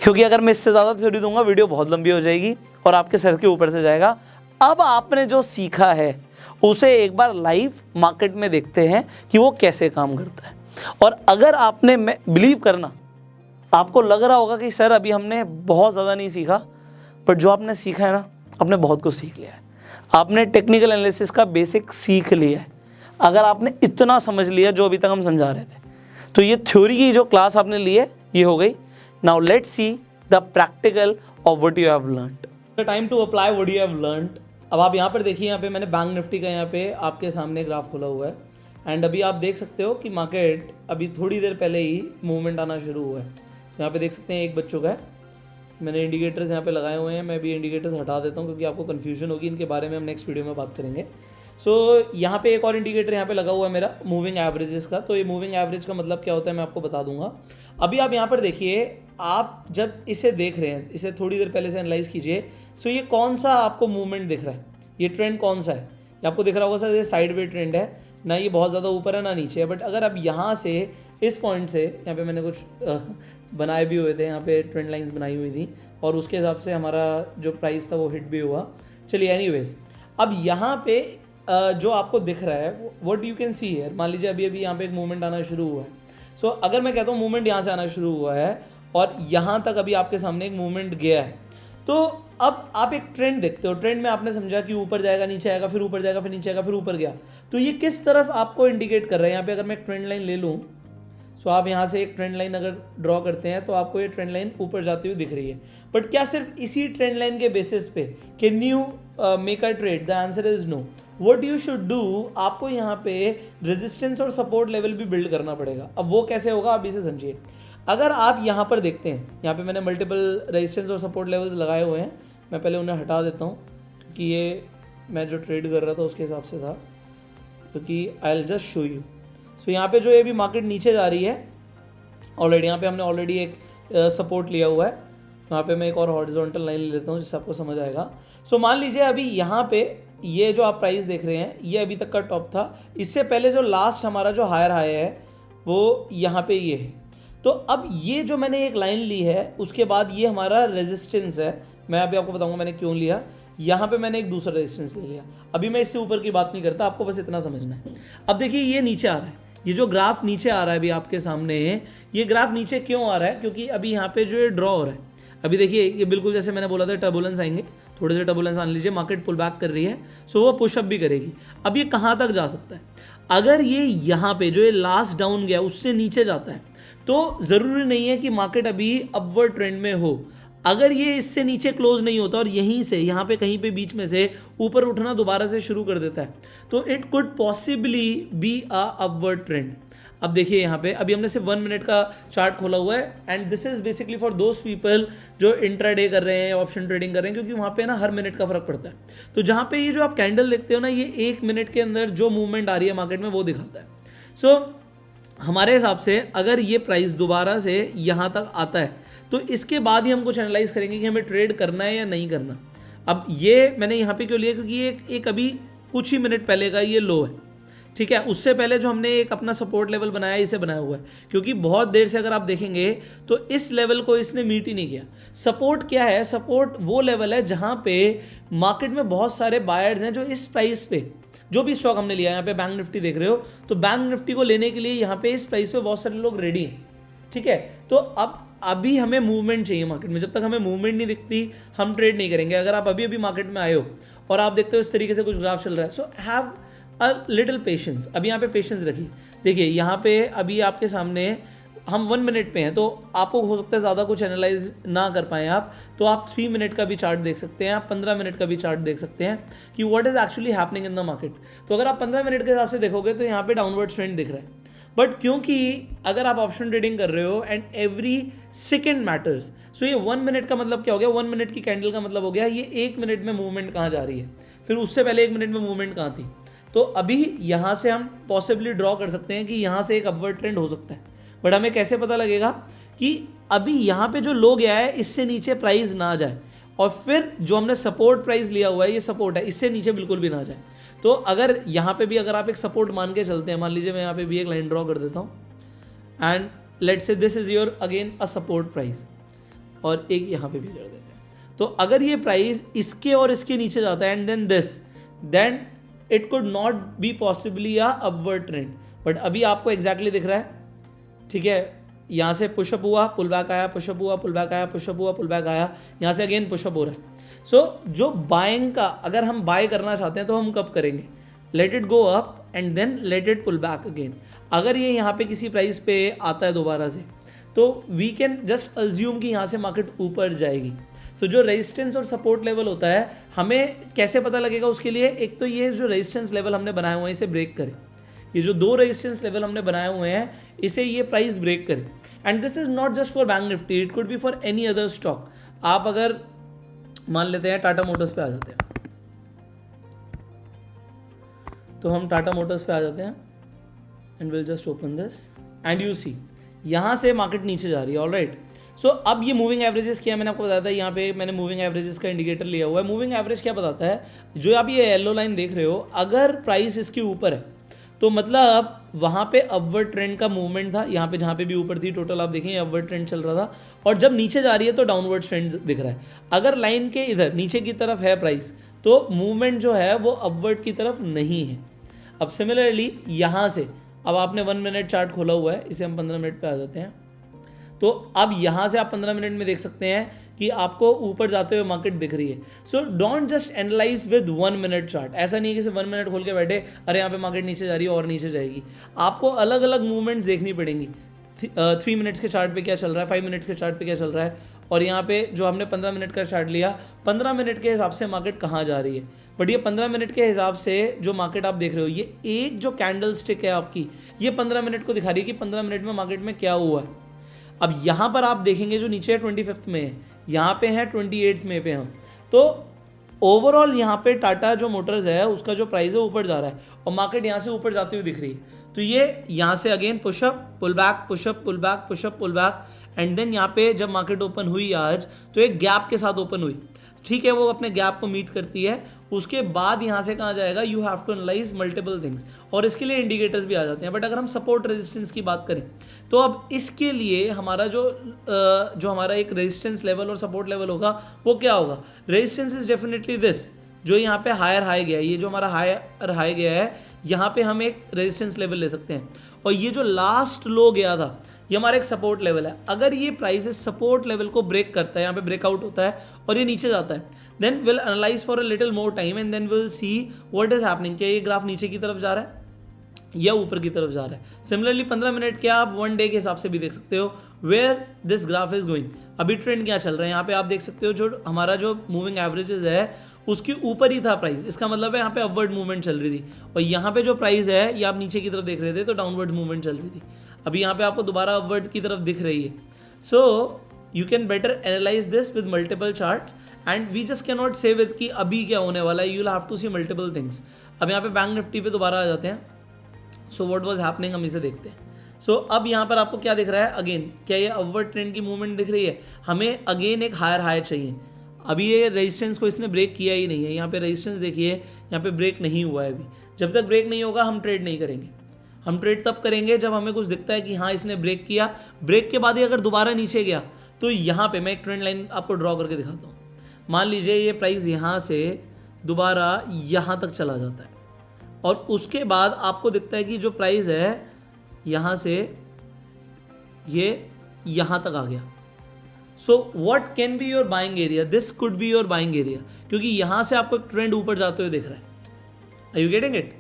क्योंकि अगर मैं इससे ज़्यादा थ्योरी दूंगा वीडियो बहुत लंबी हो जाएगी और आपके सर के ऊपर से जाएगा। अब आपने जो सीखा है उसे एक बार लाइव मार्केट में देखते हैं कि वो कैसे काम करता है। और अगर आपने, मैं बिलीव करना, आपको लग रहा होगा कि सर अभी हमने बहुत ज़्यादा नहीं सीखा, बट जो आपने सीखा है ना, आपने बहुत कुछ सीख लिया है। आपने टेक्निकल एनालिसिस का बेसिक सीख लिया है। अगर आपने इतना समझ लिया जो अभी तक हम समझा रहे थे, तो ये थ्योरी की जो क्लास आपने ली है ये हो गई। Now let's see the practical of what you have learned. The time to apply what you have learned. अब आप यहाँ पर देखिए, यहाँ पे मैंने बैंक निफ्टी का यहाँ पे आपके सामने ग्राफ खोला हुआ है, एंड अभी आप देख सकते हो कि मार्केट अभी थोड़ी देर पहले ही मूवमेंट आना शुरू हुआ है। यहाँ पे देख सकते हैं 1 बज चुका है। मैंने इंडिकेटर्स यहाँ पे लगाए हुए हैं, मैं भी इंडिकेटर्स हटा देता हूँ क्योंकि आपको कन्फ्यूजन होगी, इनके बारे में हम नेक्स्ट वीडियो में बात करेंगे। सो यहाँ पे एक और इंडिकेटर यहाँ पे लगा हुआ है मेरा मूविंग एवरेजेस का। तो ये मूविंग एवरेज का मतलब क्या होता है मैं आपको बता दूंगा। अभी आप यहाँ पर देखिए, आप जब इसे देख रहे हैं, इसे थोड़ी देर पहले से एनालाइज कीजिए। सो ये कौन सा आपको मूवमेंट दिख रहा है, ये ट्रेंड कौन सा है, ये आपको दिख रहा होगा सर, ये साइडवे ट्रेंड है। ना ये बहुत ज़्यादा ऊपर है ना नीचे है, बट अगर अब यहाँ से इस पॉइंट से, यहाँ पे मैंने कुछ बनाए भी हुए थे, यहाँ पे ट्रेंड लाइंस बनाई हुई थी और उसके हिसाब से हमारा जो प्राइस था वो हिट भी हुआ। चलिए एनीवेज, अब यहाँ पे जो आपको दिख रहा है what you can see here, मान लीजिए अभी यहाँ पे एक मूवमेंट आना शुरू हुआ है। सो अगर मैं कहता हूँ मूवमेंट यहाँ से आना शुरू हुआ है और यहाँ तक अभी आपके सामने एक मूवमेंट गया है, तो अब आप एक ट्रेंड देखते हो। ट्रेंड में आपने समझा कि ऊपर जाएगा, नीचे आएगा, फिर ऊपर जाएगा, फिर नीचे आएगा, फिर ऊपर गया। तो ये किस तरफ आपको इंडिकेट कर रहा है? यहाँ पे अगर मैं एक ट्रेंड लाइन ले लूँ, सो आप यहाँ से एक ट्रेंड लाइन अगर ड्रॉ करते हैं तो आपको ये ट्रेंड लाइन ऊपर जाती हुई दिख रही है। बट क्या सिर्फ इसी ट्रेंड लाइन के बेसिस पे can you make a trade? The answer is no. What you should do, आपको यहाँ पे रेजिस्टेंस और सपोर्ट लेवल भी बिल्ड करना पड़ेगा। अब वो कैसे होगा आप इसे समझिए। अगर आप यहाँ पर देखते हैं, यहाँ पे मैंने मल्टीपल रेजिस्टेंस और सपोर्ट लेवल्स लगाए हुए हैं, मैं पहले उन्हें हटा देता हूँ क्योंकि ये मैं जो ट्रेड कर रहा था उसके हिसाब से था, क्योंकि I will just show you. So यहाँ पे जो ये भी मार्केट नीचे जा रही है ऑलरेडी, यहाँ पे हमने ऑलरेडी एक सपोर्ट लिया हुआ है। यहाँ पे मैं एक और हॉरिजॉन्टल लाइन ले लेता हूँ जिससे आपको समझ आएगा। सो मान लीजिए अभी यहाँ पे ये जो आप प्राइस देख रहे हैं ये अभी तक का टॉप था, इससे पहले जो लास्ट हमारा जो हायर हाई है वो यहाँ पे ये है। तो अब ये जो मैंने एक लाइन ली है उसके बाद ये हमारा रेजिस्टेंस है। मैं अभी आपको बताऊंगा मैंने क्यों लिया। यहाँ पे मैंने एक दूसरा रेजिस्टेंस ले लिया। अभी मैं इससे ऊपर की बात नहीं करता, आपको बस इतना समझना है। अब देखिए ये नीचे आ रहा है, ये जो ग्राफ नीचे आ रहा है अभी आपके सामने, ये ग्राफ नीचे क्यों आ रहा है? क्योंकि अभी यहाँ पे जो ये ड्रॉ हो रहा है, अभी देखिए ये बिल्कुल जैसे मैंने बोला था टर्बुलेंस आएंगे, थोड़े से टर्बुलेंस आने लीजिए, मार्केट पुल बैक कर रही है, सो वो पुशअप भी करेगी। अब ये कहाँ तक जा सकता है? अगर ये यहाँ पे जो ये लास्ट डाउन गया उससे नीचे जाता है तो ज़रूरी नहीं है कि मार्केट अभी अपवर्ड ट्रेंड में हो। अगर ये इससे नीचे क्लोज नहीं होता और यहीं से यहाँ पे कहीं पे बीच में से ऊपर उठना दोबारा से शुरू कर देता है तो it could possibly be a upward trend. अब देखिए यहाँ पे अभी हमने सिर्फ 1 मिनट का चार्ट खोला हुआ है and this is basically for those people जो इंट्राडे कर रहे हैं, ऑप्शन ट्रेडिंग कर रहे हैं, क्योंकि वहाँ पे ना हर मिनट का फर्क पड़ता है। तो जहाँ पे ये जो आप कैंडल देखते हो ना, ये 1 मिनट के अंदर जो मूवमेंट आ रही है मार्केट में वो दिखाता है। सो हमारे हिसाब से अगर ये प्राइस दोबारा से यहाँ तक आता है तो इसके बाद ही हम कुछ एनालाइज करेंगे कि हमें ट्रेड करना है या नहीं करना। अब ये मैंने यहाँ पे क्यों लिया? क्योंकि ये एक अभी कुछ ही मिनट पहले का ये लो है, ठीक है। उससे पहले जो हमने एक अपना सपोर्ट लेवल बनाया, इसे बनाया हुआ है, क्योंकि बहुत देर से अगर आप देखेंगे तो इस लेवल को इसने मीट ही नहीं किया। सपोर्ट क्या है? सपोर्ट वो लेवल है जहाँ पे मार्केट में बहुत सारे बायर्स हैं जो इस प्राइस पे, जो भी स्टॉक हमने लिया, यहाँ पे बैंक निफ्टी देख रहे हो, तो बैंक निफ्टी को लेने के लिए यहाँ पे इस प्राइस पे बहुत सारे लोग रेडी हैं, ठीक है। तो अब अभी हमें मूवमेंट चाहिए मार्केट में। जब तक हमें मूवमेंट नहीं दिखती हम ट्रेड नहीं करेंगे। अगर आप अभी अभी मार्केट में आए हो और आप देखते हो इस तरीके से कुछ ग्राफ चल रहा है, so have a little patience. अभी यहाँ पे पेशेंस रखिए। देखिए यहाँ पे अभी आपके सामने हम 1 मिनट पे हैं, तो आपको हो सकता है ज़्यादा कुछ एनालाइज ना कर पाएँ आप, तो आप 3 मिनट का भी चार्ट देख सकते हैं, आप 15 मिनट का भी चार्ट देख सकते हैं कि what is actually happening in the market. तो अगर आप 15 मिनट के हिसाब से देखोगे तो यहाँ पे डाउनवर्ड ट्रेंड दिख रहा है। बट क्योंकि अगर आप ऑप्शन ट्रेडिंग कर रहे हो एंड एवरी सेकेंड मैटर्स, सो ये 1 मिनट का मतलब क्या हो गया? 1 मिनट की कैंडल का मतलब हो गया ये 1 मिनट में मूवमेंट कहाँ जा रही है, फिर उससे पहले 1 मिनट में मूवमेंट कहाँ थी। तो अभी यहाँ से हम पॉसिबली ड्रॉ कर सकते हैं कि यहाँ से एक अपवर्ड ट्रेंड हो सकता है। बट हमें कैसे पता लगेगा कि अभी यहाँ पे जो लो गया है इससे नीचे प्राइस ना जाए, और फिर जो हमने सपोर्ट प्राइस लिया हुआ है ये सपोर्ट है, इससे नीचे बिल्कुल भी ना जाए। तो अगर यहाँ पे भी अगर आप एक सपोर्ट मान के चलते हैं, मान लीजिए मैं यहाँ पे भी एक लाइन ड्रॉ कर देता हूँ and let's say this is your again a support price, और एक यहाँ पे भी कर देते हैं। तो अगर ये प्राइस इसके और इसके नीचे जाता है and then this, then it could not be possibly a upward trend. But अभी आपको एग्जैक्टली दिख रहा है, ठीक है। यहाँ से पुशअप हुआ, पुल बैक आया, पुशअप हुआ, पुल बैक आया, पुशअप हुआ, पुल बैक आया, यहाँ से अगेन पुशअप हो रहा है। सो जो बाइंग का अगर हम बाय करना चाहते हैं तो हम कब करेंगे? Let it go up and then let it pull back again. अगर ये यहाँ पे किसी प्राइस पे आता है दोबारा से तो वी कैन जस्ट अज्यूम कि यहाँ से मार्केट ऊपर जाएगी। सो जो रेजिस्टेंस और सपोर्ट लेवल होता है हमें कैसे पता लगेगा उसके लिए? एक तो ये जो रेजिस्टेंस लेवल हमने बनाए हुए हैं इसे ब्रेक करें। ये जो 2 रेजिस्टेंस लेवल हमने बनाए हुए हैं इसे ये प्राइस ब्रेक करे। And this is not just for bank Nifty, it could be for any other stock. आप अगर मान लेते हैं टाटा मोटर्स पे आ जाते हैं, तो हम टाटा मोटर्स पे आ जाते हैं and will just open this and you see यहाँ से मार्केट नीचे जा रही है। ऑलराइट, सो अब ये मूविंग एवरेजेस क्या मैंने आपको बताया था, यहाँ पे मैंने मूविंग एवरेजेस का इंडिकेटर लिया हुआ है। मूविंग एवरेज क्या बताता है? जो आप ये येलो लाइन देख रहे हो, अगर प्राइस इसके ऊपर है तो मतलब वहाँ पे अपवर्ड ट्रेंड का मूवमेंट था, यहाँ पे जहाँ पे भी ऊपर थी टोटल आप देखें अपवर्ड ट्रेंड चल रहा था, और जब नीचे जा रही है तो डाउनवर्ड ट्रेंड दिख रहा है। अगर लाइन के इधर नीचे की तरफ है प्राइस तो मूवमेंट जो है वो अपवर्ड की तरफ नहीं है। अब सिमिलरली यहाँ से अब आपने 1 मिनट चार्ट खोला हुआ है, इसे हम 15 मिनट पे आ जाते हैं। तो अब यहाँ से आप 15 मिनट में देख सकते हैं कि आपको ऊपर जाते हुए मार्केट दिख रही है। So don't just analyse with 1 minute chart. ऐसा नहीं है कि सिर्फ 1 मिनट खोल के बैठे अरे यहाँ पे मार्केट नीचे जा रही है और नीचे जाएगी। आपको अलग अलग मूवमेंट्स देखनी पड़ेंगी। 3 मिनट्स के चार्ट पे क्या चल रहा है, 5 मिनट्स के चार्ट पे क्या चल रहा है, और यहाँ पे जो हमने 15 मिनट का चार्ट लिया 15 मिनट के हिसाब से मार्केट कहाँ जा रही है। बट ये 15 मिनट के हिसाब से जो मार्केट आप देख रहे हो, ये एक जो कैंडल स्टिक है आपकी, ये 15 मिनट को दिखा रही है कि 15 मिनट में मार्केट में क्या हुआ है। अब यहाँ पर आप देखेंगे जो नीचे 25 में है, यहाँ पे है 28 में पे हम, तो ओवरऑल यहाँ पे टाटा जो मोटर्स है उसका जो प्राइस है ऊपर जा रहा है और मार्केट यहाँ से ऊपर जाती हुई दिख रही है। तो ये यहाँ से again push up pull back, push up pull back, push up pull back, and then यहाँ पे जब मार्केट ओपन हुई आज तो एक गैप के साथ ओपन हुई, ठीक है, वो अपने गैप को मीट करती है। उसके बाद यहाँ से कहाँ जाएगा, you have to analyse multiple things, और इसके लिए इंडिकेटर्स भी आ जाते हैं। बट अगर हम सपोर्ट रेजिस्टेंस की बात करें तो अब इसके लिए हमारा जो हमारा एक रेजिस्टेंस लेवल और सपोर्ट लेवल होगा वो क्या होगा। रेजिस्टेंस इज डेफिनेटली दिस, जो यहाँ पे हायर हाई गया है, ये जो हमारा हायर हाई गया है यहाँ पे हम एक रेजिस्टेंस लेवल ले सकते हैं, और ये जो लास्ट लो गया था ये हमारा एक सपोर्ट लेवल है। अगर ये प्राइस सपोर्ट लेवल को ब्रेक करता है, यहाँ पे ब्रेकआउट होता है और ये नीचे जाता है, then will analyse for a little more time and then will see what is happening. क्या ये ग्राफ नीचे की तरफ जा रहा है या ऊपर की तरफ जा रहा है। सिमिलरली 15 मिनट के आप 1 डे के हिसाब से भी देख सकते हो where this graph is going. अभी ट्रेंड क्या चल रहा है, यहाँ पे आप देख सकते हो जो हमारा जो मूविंग एवरेजेस है उसके ऊपर ही था प्राइस, इसका मतलब है यहाँ पे अपवर्ड मूवमेंट चल रही थी, और यहाँ पे जो प्राइस है ये आप नीचे की तरफ देख रहे थे तो डाउनवर्ड मूवमेंट चल रही थी। अभी यहाँ पे आपको दोबारा अपवर्ड की तरफ दिख रही है। So you can better analyse this with multiple charts and we just can not say with कि अभी क्या होने वाला है, you will have to see multiple things. अब यहाँ पे बैंक निफ्टी पे दोबारा आ जाते हैं। सो व्हाट वाज हैपनिंग, हम इसे देखते हैं। सो अब यहाँ पर आपको क्या दिख रहा है, अगेन क्या ये अपवर्ड ट्रेंड की मूवमेंट दिख रही है। हमें अगेन एक हायर हाई चाहिए। अभी ये रेजिस्टेंस को इसने ब्रेक किया ही नहीं है, यहाँ पे रेजिस्टेंस देखिए यहाँ पे ब्रेक नहीं हुआ है अभी। जब तक ब्रेक नहीं होगा हम ट्रेड नहीं करेंगे। हम ट्रेड तब करेंगे जब हमें कुछ दिखता है कि हाँ इसने ब्रेक किया, ब्रेक के बाद ही अगर दोबारा नीचे गया तो यहाँ पे मैं एक ट्रेंड लाइन आपको ड्रॉ करके दिखाता हूँ। मान लीजिए ये प्राइस यहाँ से दोबारा यहाँ तक चला जाता है और उसके बाद आपको दिखता है कि जो प्राइस है यहाँ से ये यहाँ तक आ गया। So what can be your buying area, this could be your buying area, क्योंकि यहाँ से आपको ट्रेंड ऊपर जाते हुए दिख रहा है। Are you getting it?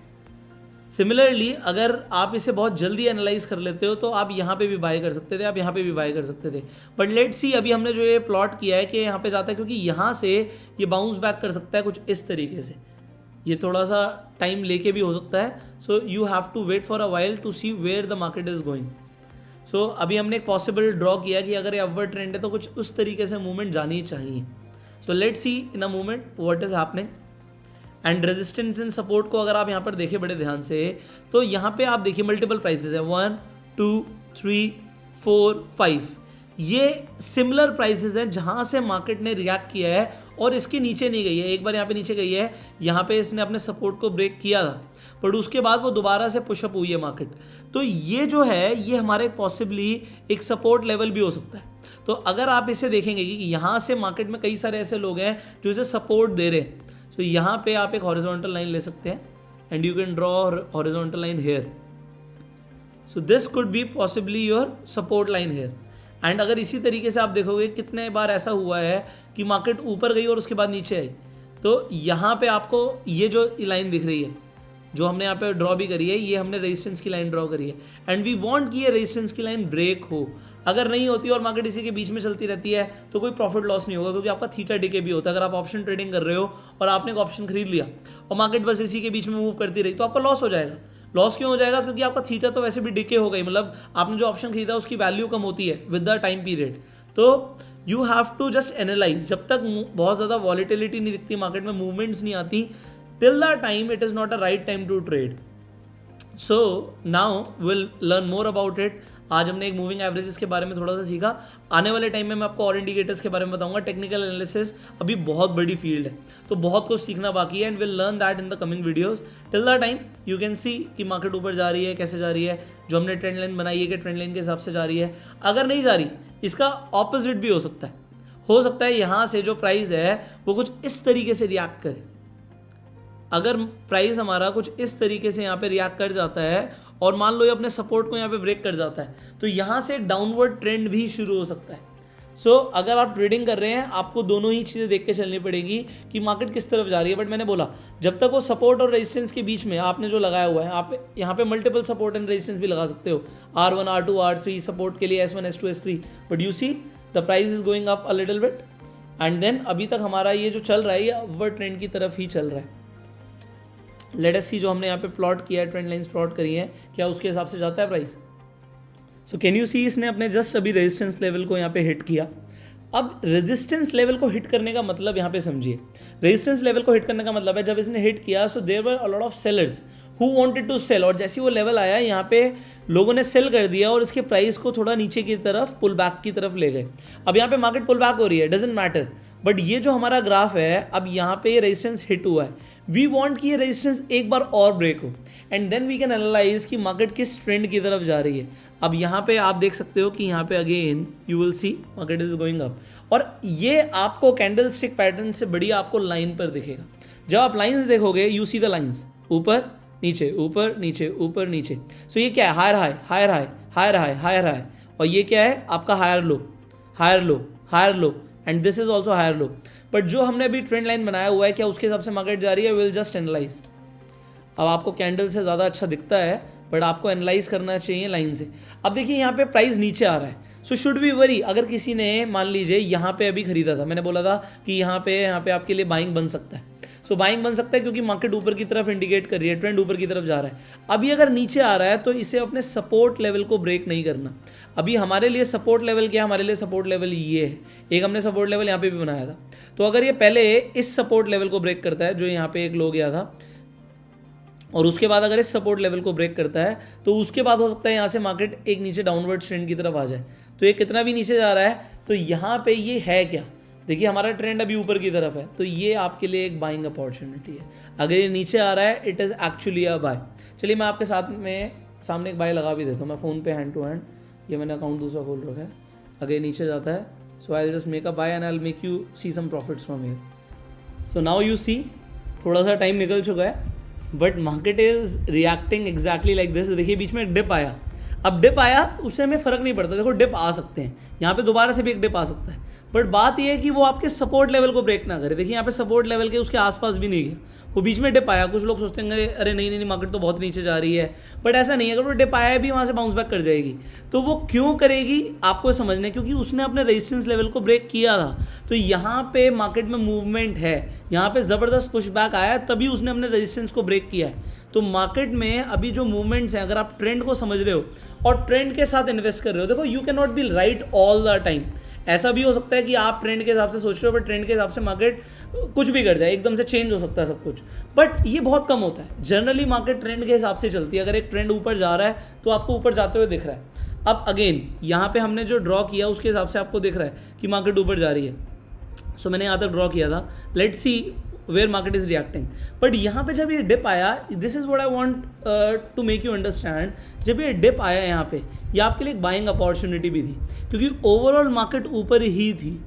Similarly अगर आप इसे बहुत जल्दी एनालाइज कर लेते हो तो आप यहाँ पे भी बाय कर सकते थे, आप यहाँ पे भी बाय कर सकते थे। बट लेट्स सी अभी हमने जो ये प्लॉट किया है कि यहाँ पे जाता है, क्योंकि यहाँ से ये बाउंस बैक कर सकता है कुछ इस तरीके से। ये थोड़ा सा टाइम लेके भी हो सकता है। So you have to wait for a while to see where the market is going. So अभी हमने एक पॉसिबल ड्रॉ किया कि अगर ये अपवर्ड ट्रेंड है तो कुछ उस तरीके से मूवमेंट जानी चाहिए। So let's see in a movement what is happening and resistance and support को अगर आप यहाँ पर देखें बड़े ध्यान से तो यहाँ पे आप देखिए मल्टीपल प्राइसेस है 1 2 3 4 5। ये सिमिलर प्राइसेस हैं जहाँ से मार्केट ने रिएक्ट किया है और इसके नीचे नहीं गई है। एक बार यहाँ पे नीचे गई है, यहाँ पे इसने अपने सपोर्ट को ब्रेक किया था बट उसके बाद वो दोबारा से पुशअप हुई है मार्केट। तो ये जो है ये हमारे पॉसिबली एक सपोर्ट लेवल भी हो सकता है। तो अगर आप इसे देखेंगे कि यहाँ से मार्केट में कई सारे ऐसे लोग हैं जो इसे सपोर्ट दे रहे हैं, तो यहाँ पे आप एक हॉरिजॉन्टल लाइन ले सकते हैं and you can draw horizontal line here. So this could be possibly your support line here. And अगर इसी तरीके से आप देखोगे कितने बार ऐसा हुआ है कि मार्केट ऊपर गई और उसके बाद नीचे आई, तो यहाँ पे आपको ये जो लाइन दिख रही है जो हमने यहाँ पे ड्रॉ भी करी है, ये हमने रेजिस्टेंस की लाइन ड्रॉ करी है एंड वी वांट कि ये रेजिस्टेंस की लाइन ब्रेक हो। अगर नहीं होती और मार्केट इसी के बीच में चलती रहती है तो कोई प्रॉफिट लॉस नहीं होगा, क्योंकि आपका थीटा डिके भी होता है। अगर आप ऑप्शन ट्रेडिंग कर रहे हो और आपने एक ऑप्शन खरीद लिया और मार्केट बस इसी के बीच में मूव करती रही तो आपका लॉस हो जाएगा। लॉस क्यों हो जाएगा? क्योंकि आपका थीटा तो वैसे भी डिके हो गई, मतलब आपने जो ऑप्शन खरीदा उसकी वैल्यू कम होती है विद द टाइम पीरियड। तो you have to just analyse. जब तक बहुत ज़्यादा वॉलिटिलिटी नहीं दिखती मार्केट में, मूवमेंट्स नहीं आती, till the time it is not a right time to trade. So now will learn more about it. आज हमने एक मूविंग एवरेजेस के बारे में थोड़ा सा सीखा। आने वाले टाइम में मैं आपको और इंडिकेटर्स के बारे में बताऊंगा। टेक्निकल एनालिसिस अभी बहुत बड़ी फील्ड है, तो बहुत कुछ सीखना बाकी है and will learn that in the coming videos. Till the time you can सी कि मार्केट ऊपर जा रही है, कैसे जा रही है, जो हमने ट्रेंड लाइन बनाई है कि ट्रेंड लाइन के हिसाब से जा रही है। अगर नहीं जा रही, इसका ऑपोजिट भी हो सकता है यहाँ से जो प्राइस है वो कुछ इस तरीके से रिएक्ट करे। अगर प्राइस हमारा कुछ इस तरीके से यहाँ पे रिएक्ट कर जाता है और मान लो ये अपने सपोर्ट को यहाँ पे ब्रेक कर जाता है, तो यहाँ से एक डाउनवर्ड ट्रेंड भी शुरू हो सकता है। सो अगर आप ट्रेडिंग कर रहे हैं, आपको दोनों ही चीज़ें देख के चलनी पड़ेगी कि मार्केट किस तरफ जा रही है। बट मैंने बोला जब तक वो सपोर्ट और रेजिस्टेंस के बीच में आपने जो लगाया हुआ है, आप यहाँ पे मल्टीपल सपोर्ट एंड रेजिस्टेंस भी लगा सकते हो। R1, R2, R3 सपोर्ट के लिए S1, S2, S3, but you see the price is going up a little bit and then अभी तक हमारा ये जो चल रहा है ये अपवर्ड ट्रेंड की तरफ ही चल रहा है। लेट अस सी जो हमने यहाँ पे प्लॉट किया है, ट्रेंड लाइंस प्लॉट करी है, क्या उसके हिसाब से जाता है price. So can you see इसने अपने जस्ट अभी रेजिस्टेंस लेवल को यहाँ पे हिट किया। अब रेजिस्टेंस लेवल को हिट करने का मतलब यहाँ पे समझिए, रेजिस्टेंस लेवल को हिट करने का मतलब है जब इसने हिट किया so there were a lot of sellers who wanted to sell, और जैसे वो लेवल आया यहाँ पे लोगों ने सेल कर दिया और इसके प्राइस को थोड़ा नीचे की तरफ पुल बैक की तरफ ले गए। अब यहाँ पे मार्केट पुल बैक हो रही है, डजंट मैटर, बट ये जो हमारा ग्राफ है अब यहाँ पे ये रेजिस्टेंस हिट हुआ है। वी वांट कि ये रेजिस्टेंस एक बार और ब्रेक हो and then we can analyse कि मार्केट किस ट्रेंड की तरफ जा रही है। अब यहाँ पे आप देख सकते हो कि यहाँ पे again you will see market is going up, और ये आपको कैंडल स्टिक पैटर्न से बढ़िया आपको लाइन पर दिखेगा। जब आप लाइन्स देखोगे यू सी द लाइन्स, ऊपर नीचे ऊपर नीचे ऊपर नीचे। सो ये क्या है, higher high higher high higher high higher high, और ये क्या है आपका higher low higher low higher low, and this is also higher low. But जो हमने अभी ट्रेंड लाइन बनाया हुआ है क्या उसके हिसाब से मार्केट जा रही है, विल जस्ट एनालाइज। अब आपको कैंडल से ज़्यादा अच्छा दिखता है बट आपको एनालाइज करना चाहिए लाइन से। अब देखिए यहाँ पे प्राइस नीचे आ रहा है, सो शुड बी वरी। अगर किसी ने मान लीजिए यहाँ पे अभी खरीदा था, मैंने बोला था कि यहाँ पे आपके लिए बाइंग बन सकता है। सो बाइंग बन सकता है क्योंकि मार्केट ऊपर की तरफ इंडिकेट कर रही है, ट्रेंड ऊपर की तरफ जा रहा है। अभी अगर नीचे आ रहा है तो इसे अपने सपोर्ट लेवल को ब्रेक नहीं करना। अभी हमारे लिए सपोर्ट लेवल क्या है, हमारे लिए सपोर्ट लेवल ये है, एक हमने सपोर्ट लेवल यहाँ पे भी बनाया था। तो अगर ये पहले इस सपोर्ट लेवल को ब्रेक करता है जो यहाँ पे एक लो गया था, और उसके बाद अगर इस सपोर्ट लेवल को ब्रेक करता है तो उसके बाद हो सकता है यहाँ से मार्केट एक नीचे डाउनवर्ड ट्रेंड की तरफ आ जाए। तो ये कितना भी नीचे जा रहा है तो यहाँ पे ये है क्या, देखिए हमारा ट्रेंड अभी ऊपर की तरफ है, तो ये आपके लिए एक बाइंग अपॉर्चुनिटी है। अगर ये नीचे आ रहा है it is actually a buy. चलिए मैं आपके साथ में सामने एक बाय लगा भी देता हूँ, मैं फ़ोन पे हैंड टू हैंड, ये मैंने अकाउंट दूसरा खोल रखा है। अगर ये नीचे जाता है so I just make a buy and I will make you see some profits from here. So now you see थोड़ा सा टाइम निकल चुका है but market is reacting exactly like this. देखिए बीच में एक डिप आया, अब डिप आया उससे हमें फ़र्क नहीं पड़ता, देखो डिप आ सकते हैं, यहाँ पे दोबारा से भी एक डिप आ सकता है, बट बात यह है कि वो आपके सपोर्ट लेवल को ब्रेक ना करे। देखिए यहाँ पे सपोर्ट लेवल के उसके आसपास भी नहीं गया, वो बीच में डिप आया। कुछ लोग सोचते हैं अरे नहीं मार्केट तो बहुत नीचे जा रही है, बट ऐसा नहीं है। अगर वो डिप आया भी वहाँ से बाउंस बैक कर जाएगी। तो वो क्यों करेगी आपको समझना है, क्योंकि उसने अपने रेजिस्टेंस लेवल को ब्रेक किया था। तो यहाँ पे मार्केट में मूवमेंट है, यहाँ पे ज़बरदस्त पुश बैक आया तभी उसने अपने रेजिस्टेंस को ब्रेक किया है। तो मार्केट में अभी जो मूवमेंट्स हैं, अगर आप ट्रेंड को समझ रहे हो और ट्रेंड के साथ इन्वेस्ट कर रहे हो, देखो you can not be right all the time. ऐसा भी हो सकता है कि आप ट्रेंड के हिसाब से सोच रहे हो बट ट्रेंड के हिसाब से मार्केट कुछ भी कर जाए, एकदम से चेंज हो सकता है सब कुछ, बट ये बहुत कम होता है। जनरली मार्केट ट्रेंड के हिसाब से चलती है। अगर एक ट्रेंड ऊपर जा रहा है तो आपको ऊपर जाते हुए दिख रहा है। अब अगेन यहाँ पे हमने जो ड्रॉ किया उसके हिसाब से आपको दिख रहा है कि मार्केट ऊपर जा रही है। सो मैंने यहाँ तक ड्रॉ किया था, let's see where market is reacting. But यहाँ पे जब ये डिप आया, this is what I want to make you understand, जब ये डिप आया यहाँ पे, ये आपके लिए एक बाइंग अपॉर्चुनिटी भी थी क्योंकि ओवरऑल मार्केट ऊपर ही थी।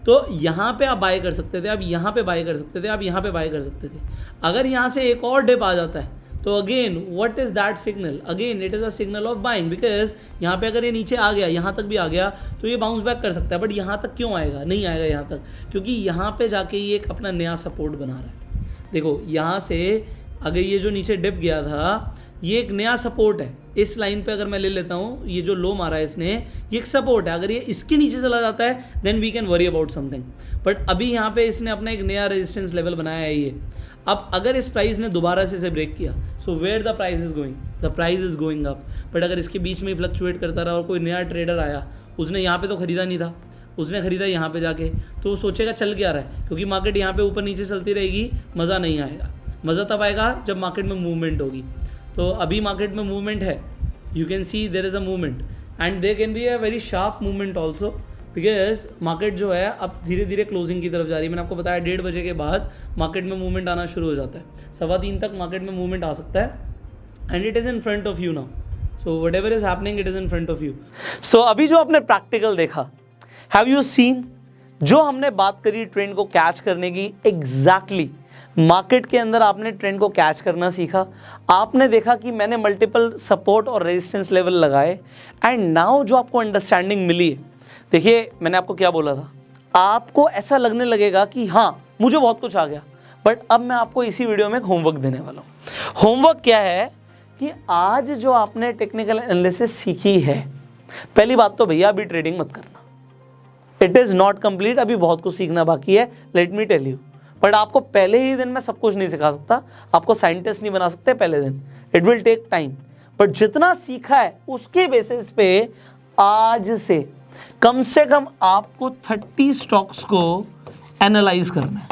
तो यहाँ पे आप बाय कर सकते थे, आप यहाँ पे बाय कर सकते थे, आप यहाँ पे बाय कर सकते थे। अगर यहाँ से एक और डिप आ जाता है तो again what is that signal, again it is a signal of buying, because यहाँ पे अगर ये नीचे आ गया, यहाँ तक भी आ गया तो ये बाउंस बैक कर सकता है। बट यहाँ तक क्यों आएगा, नहीं आएगा यहाँ तक, क्योंकि यहाँ पे जाके ये एक अपना नया सपोर्ट बना रहा है। देखो यहाँ से अगर ये जो नीचे डिप गया था ये एक नया सपोर्ट है। इस लाइन पे अगर मैं ले लेता हूँ, ये जो लो मारा है इसने, ये एक सपोर्ट है। अगर ये इसके नीचे चला जाता है then we can worry about something, but अभी यहाँ पे इसने अपना एक नया रेजिस्टेंस लेवल बनाया है ये। अब अगर इस प्राइस ने दोबारा से इसे ब्रेक किया, so where the price is going, the price is going up. But अगर इसके बीच में फ्लक्चुएट करता रहा और कोई नया ट्रेडर आया, उसने यहाँ पे तो खरीदा नहीं था, उसने खरीदा यहाँ पे जाके, तो वो सोचेगा चल क्या रहा है, क्योंकि मार्केट यहाँ पे ऊपर नीचे चलती रहेगी, मज़ा नहीं आएगा। मज़ा तब आएगा जब मार्केट में मूवमेंट होगी। तो अभी मार्केट में मूवमेंट है, you can see there is a movement and there can be a very sharp movement also, because market जो है अब धीरे धीरे क्लोजिंग की तरफ जा रही है। मैंने आपको बताया 1:30 बजे के बाद मार्केट में मूवमेंट आना शुरू हो जाता है, 3:15 तक मार्केट में मूवमेंट आ सकता है and it is in front of you now, so whatever is happening it is in front of you. So अभी जो आपने प्रैक्टिकल देखा, हैव यू सीन, जो हमने बात करी ट्रेंड को कैच करने की, एग्जैक्टली मार्केट के अंदर आपने ट्रेंड को कैच करना सीखा। आपने देखा कि मैंने मल्टीपल सपोर्ट और रेजिस्टेंस लेवल लगाए एंड नाउ जो आपको अंडरस्टैंडिंग मिली है, देखिए मैंने आपको क्या बोला था, आपको ऐसा लगने लगेगा कि हाँ मुझे बहुत कुछ आ गया, बट अब मैं आपको इसी वीडियो में एक होमवर्क देने वाला हूँ। होमवर्क क्या है कि आज जो आपने टेक्निकल एनालिसिस सीखी है, पहली बात तो भैया अभी ट्रेडिंग मत करना, इट इज़ नॉट कंप्लीट, अभी बहुत कुछ सीखना बाकी है, let me tell you. But आपको पहले ही दिन में सब कुछ नहीं सिखा सकता, आपको साइंटिस्ट नहीं बना सकते पहले दिन, it will take time. But जितना सीखा है उसके बेसिस पे आज से कम आपको 30 स्टॉक्स को एनालाइज करना है।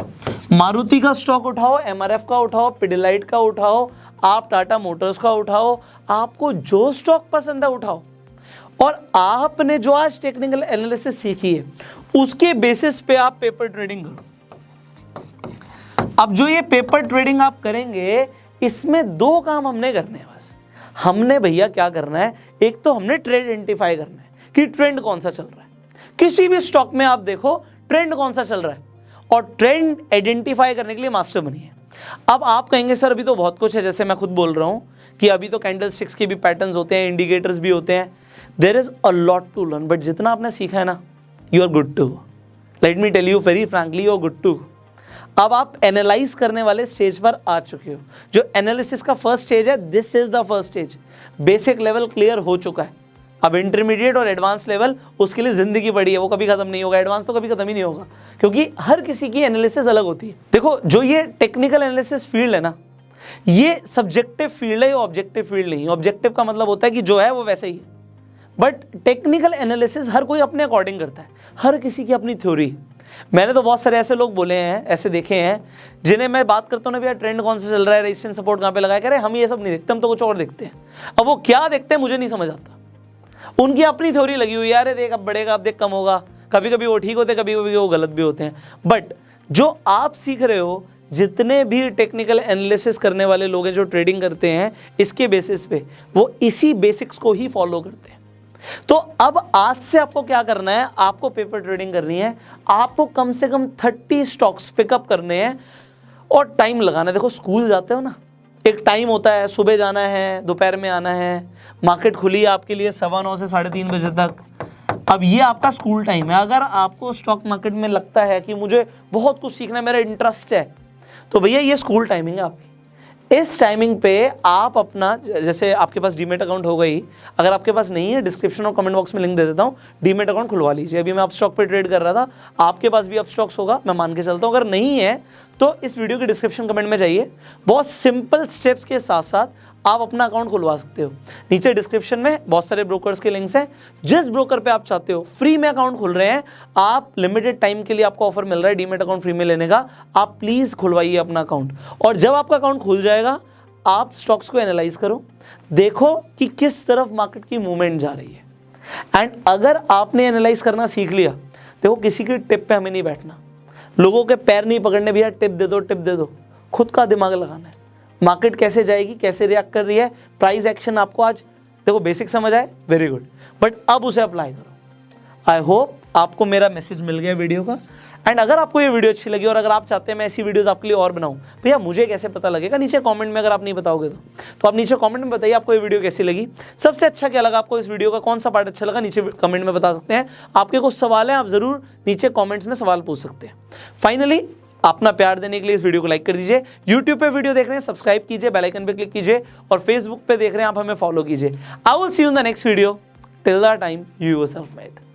मारुति का स्टॉक उठाओ, एमआरएफ का उठाओ, पिडिलाइट का उठाओ, आप टाटा मोटर्स का उठाओ, आपको जो स्टॉक पसंद है उठाओ, और आपने जो आज टेक्निकल एनालिसिस सीखी है उसके बेसिस पे आप पेपर ट्रेडिंग करो। अब जो ये पेपर ट्रेडिंग आप करेंगे, इसमें 2 काम हमने करने हैं बस। हमने भैया क्या करना है, एक तो हमने ट्रेंड आइडेंटिफाई करना है कि ट्रेंड कौन सा चल रहा है, किसी भी स्टॉक में आप देखो ट्रेंड कौन सा चल रहा है, और ट्रेंड आइडेंटिफाई करने के लिए मास्टर बनिए। अब आप कहेंगे सर अभी तो बहुत कुछ है, जैसे मैं खुद बोल रहा हूँ कि अभी तो कैंडल स्टिक्स के भी पैटर्न्स होते हैं, इंडिकेटर्स भी होते हैं, there is a lot to learn, but जितना आपने सीखा है ना, you are good too, let me tell you very frankly, you are good too. अब आप एनालाइज करने वाले स्टेज पर आ चुके हो। जो एनालिसिस का फर्स्ट स्टेज है, this is the first stage, basic level clear हो चुका है। अब इंटरमीडिएट और एडवांस लेवल, उसके लिए जिंदगी पड़ी है, वो कभी खत्म नहीं होगा, एडवांस तो कभी खत्म ही नहीं होगा, क्योंकि हर किसी की एनालिसिस अलग होती है। देखो जो ये टेक्निकल एनालिसिस फील्ड है ना, ये सब्जेक्टिव फील्ड है, ये ऑब्जेक्टिव फील्ड नहीं है। ऑब्जेक्टिव का मतलब होता है कि जो है वो वैसे ही है, बट टेक्निकल एनालिसिस हर कोई अपने अकॉर्डिंग करता है, हर किसी की अपनी थ्योरी। मैंने तो बहुत सारे ऐसे लोग बोले हैं, ऐसे देखे हैं, जिन्हें मैं बात करता हूँ ना भैया ट्रेंड कौन सा चल रहा है, रेजिस्टेंस सपोर्ट कहाँ पे लगाया, कह रहे हम ये सब नहीं देखते, हम तो कुछ और देखते हैं। अब वो क्या देखते हैं मुझे नहीं समझ आता, उनकी अपनी थ्योरी लगी हुई है, अरे देख अब बढ़ेगा, अब देख कम होगा, कभी कभी वो ठीक होते हैं, कभी कभी वो गलत भी होते हैं। बट जो आप सीख रहे हो, जितने भी टेक्निकल एनालिसिस करने वाले लोग हैं जो ट्रेडिंग करते हैं, इसके बेसिस पे वो इसी बेसिक्स को ही फॉलो करते हैं। तो अब आज से आपको क्या करना है, आपको पेपर ट्रेडिंग करनी है, आपको कम से कम 30 स्टॉक्स पिकअप करने हैं और टाइम लगाना है। देखो स्कूल जाते हो ना, एक टाइम होता है, सुबह जाना है, दोपहर में आना है, मार्केट खुली है आपके लिए 9:15 से 3:30 बजे तक। अब ये आपका स्कूल टाइम है। अगर आपको स्टॉक मार्केट में लगता है कि मुझे बहुत कुछ सीखना है, मेरा इंटरेस्ट है, तो भैया ये स्कूल टाइमिंग है आपकी। इस टाइमिंग पे आप अपना, जैसे आपके पास डीमेट अकाउंट होगा ही, अगर आपके पास नहीं है डिस्क्रिप्शन और कमेंट बॉक्स में लिंक दे देता हूँ, डीमेट अकाउंट खुलवा लीजिए। अभी मैं अप स्टॉक पे ट्रेड कर रहा था, आपके पास भी अप स्टॉक्स होगा, मैं मान के चलता हूँ। अगर नहीं है तो इस वीडियो के डिस्क्रिप्शन कमेंट में जाइए, बहुत सिंपल स्टेप्स के साथ साथ आप अपना अकाउंट खुलवा सकते हो। नीचे डिस्क्रिप्शन में बहुत सारे ब्रोकर्स के लिंक्स हैं, जिस ब्रोकर पे आप चाहते हो फ्री में अकाउंट खुल रहे हैं, आप लिमिटेड टाइम के लिए आपको ऑफर मिल रहा है डीमेट अकाउंट फ्री में लेने का, आप प्लीज़ खुलवाइए अपना अकाउंट। और जब आपका अकाउंट खुल जाएगा, आप स्टॉक्स को एनालाइज करो, देखो कि किस तरफ मार्केट की मूवमेंट जा रही है। एंड अगर आपने एनालाइज करना सीख लिया, देखो किसी की टिप पे हमें नहीं बैठना, लोगों के पैर नहीं पकड़ने, भैया टिप दे दो टिप दे दो, खुद का दिमाग लगाना है। मार्केट कैसे जाएगी, कैसे रिएक्ट कर रही है, प्राइस एक्शन आपको आज देखो बेसिक समझ आए, वेरी गुड, बट अब उसे अप्लाई करो। आई होप आपको मेरा मैसेज मिल गया वीडियो का। एंड अगर आपको ये वीडियो अच्छी लगी और अगर आप चाहते हैं मैं ऐसी वीडियोस आपके लिए और बनाऊं, भैया मुझे कैसे पता लगेगा, नीचे कमेंट में, अगर आप नहीं बताओगे तो आप नीचे कमेंट में बताइए आपको ये वीडियो कैसी लगी, सबसे अच्छा क्या लगा आपको इस वीडियो का, कौन सा पार्ट अच्छा लगा, नीचे कमेंट में बता सकते हैं। आपके कुछ सवाल हैं, आप ज़रूर नीचे कॉमेंट्स में सवाल पूछ सकते हैं। फाइनली अपना प्यार देने के लिए इस वीडियो को लाइक कर दीजिए। यूट्यूब पे वीडियो देख रहे हैं सब्सक्राइब कीजिए, बेल आइकन पे क्लिक कीजिए, और फेसबुक पे देख रहे हैं आप हमें फॉलो कीजिए। I will see you in the next video, till the time you yourself made.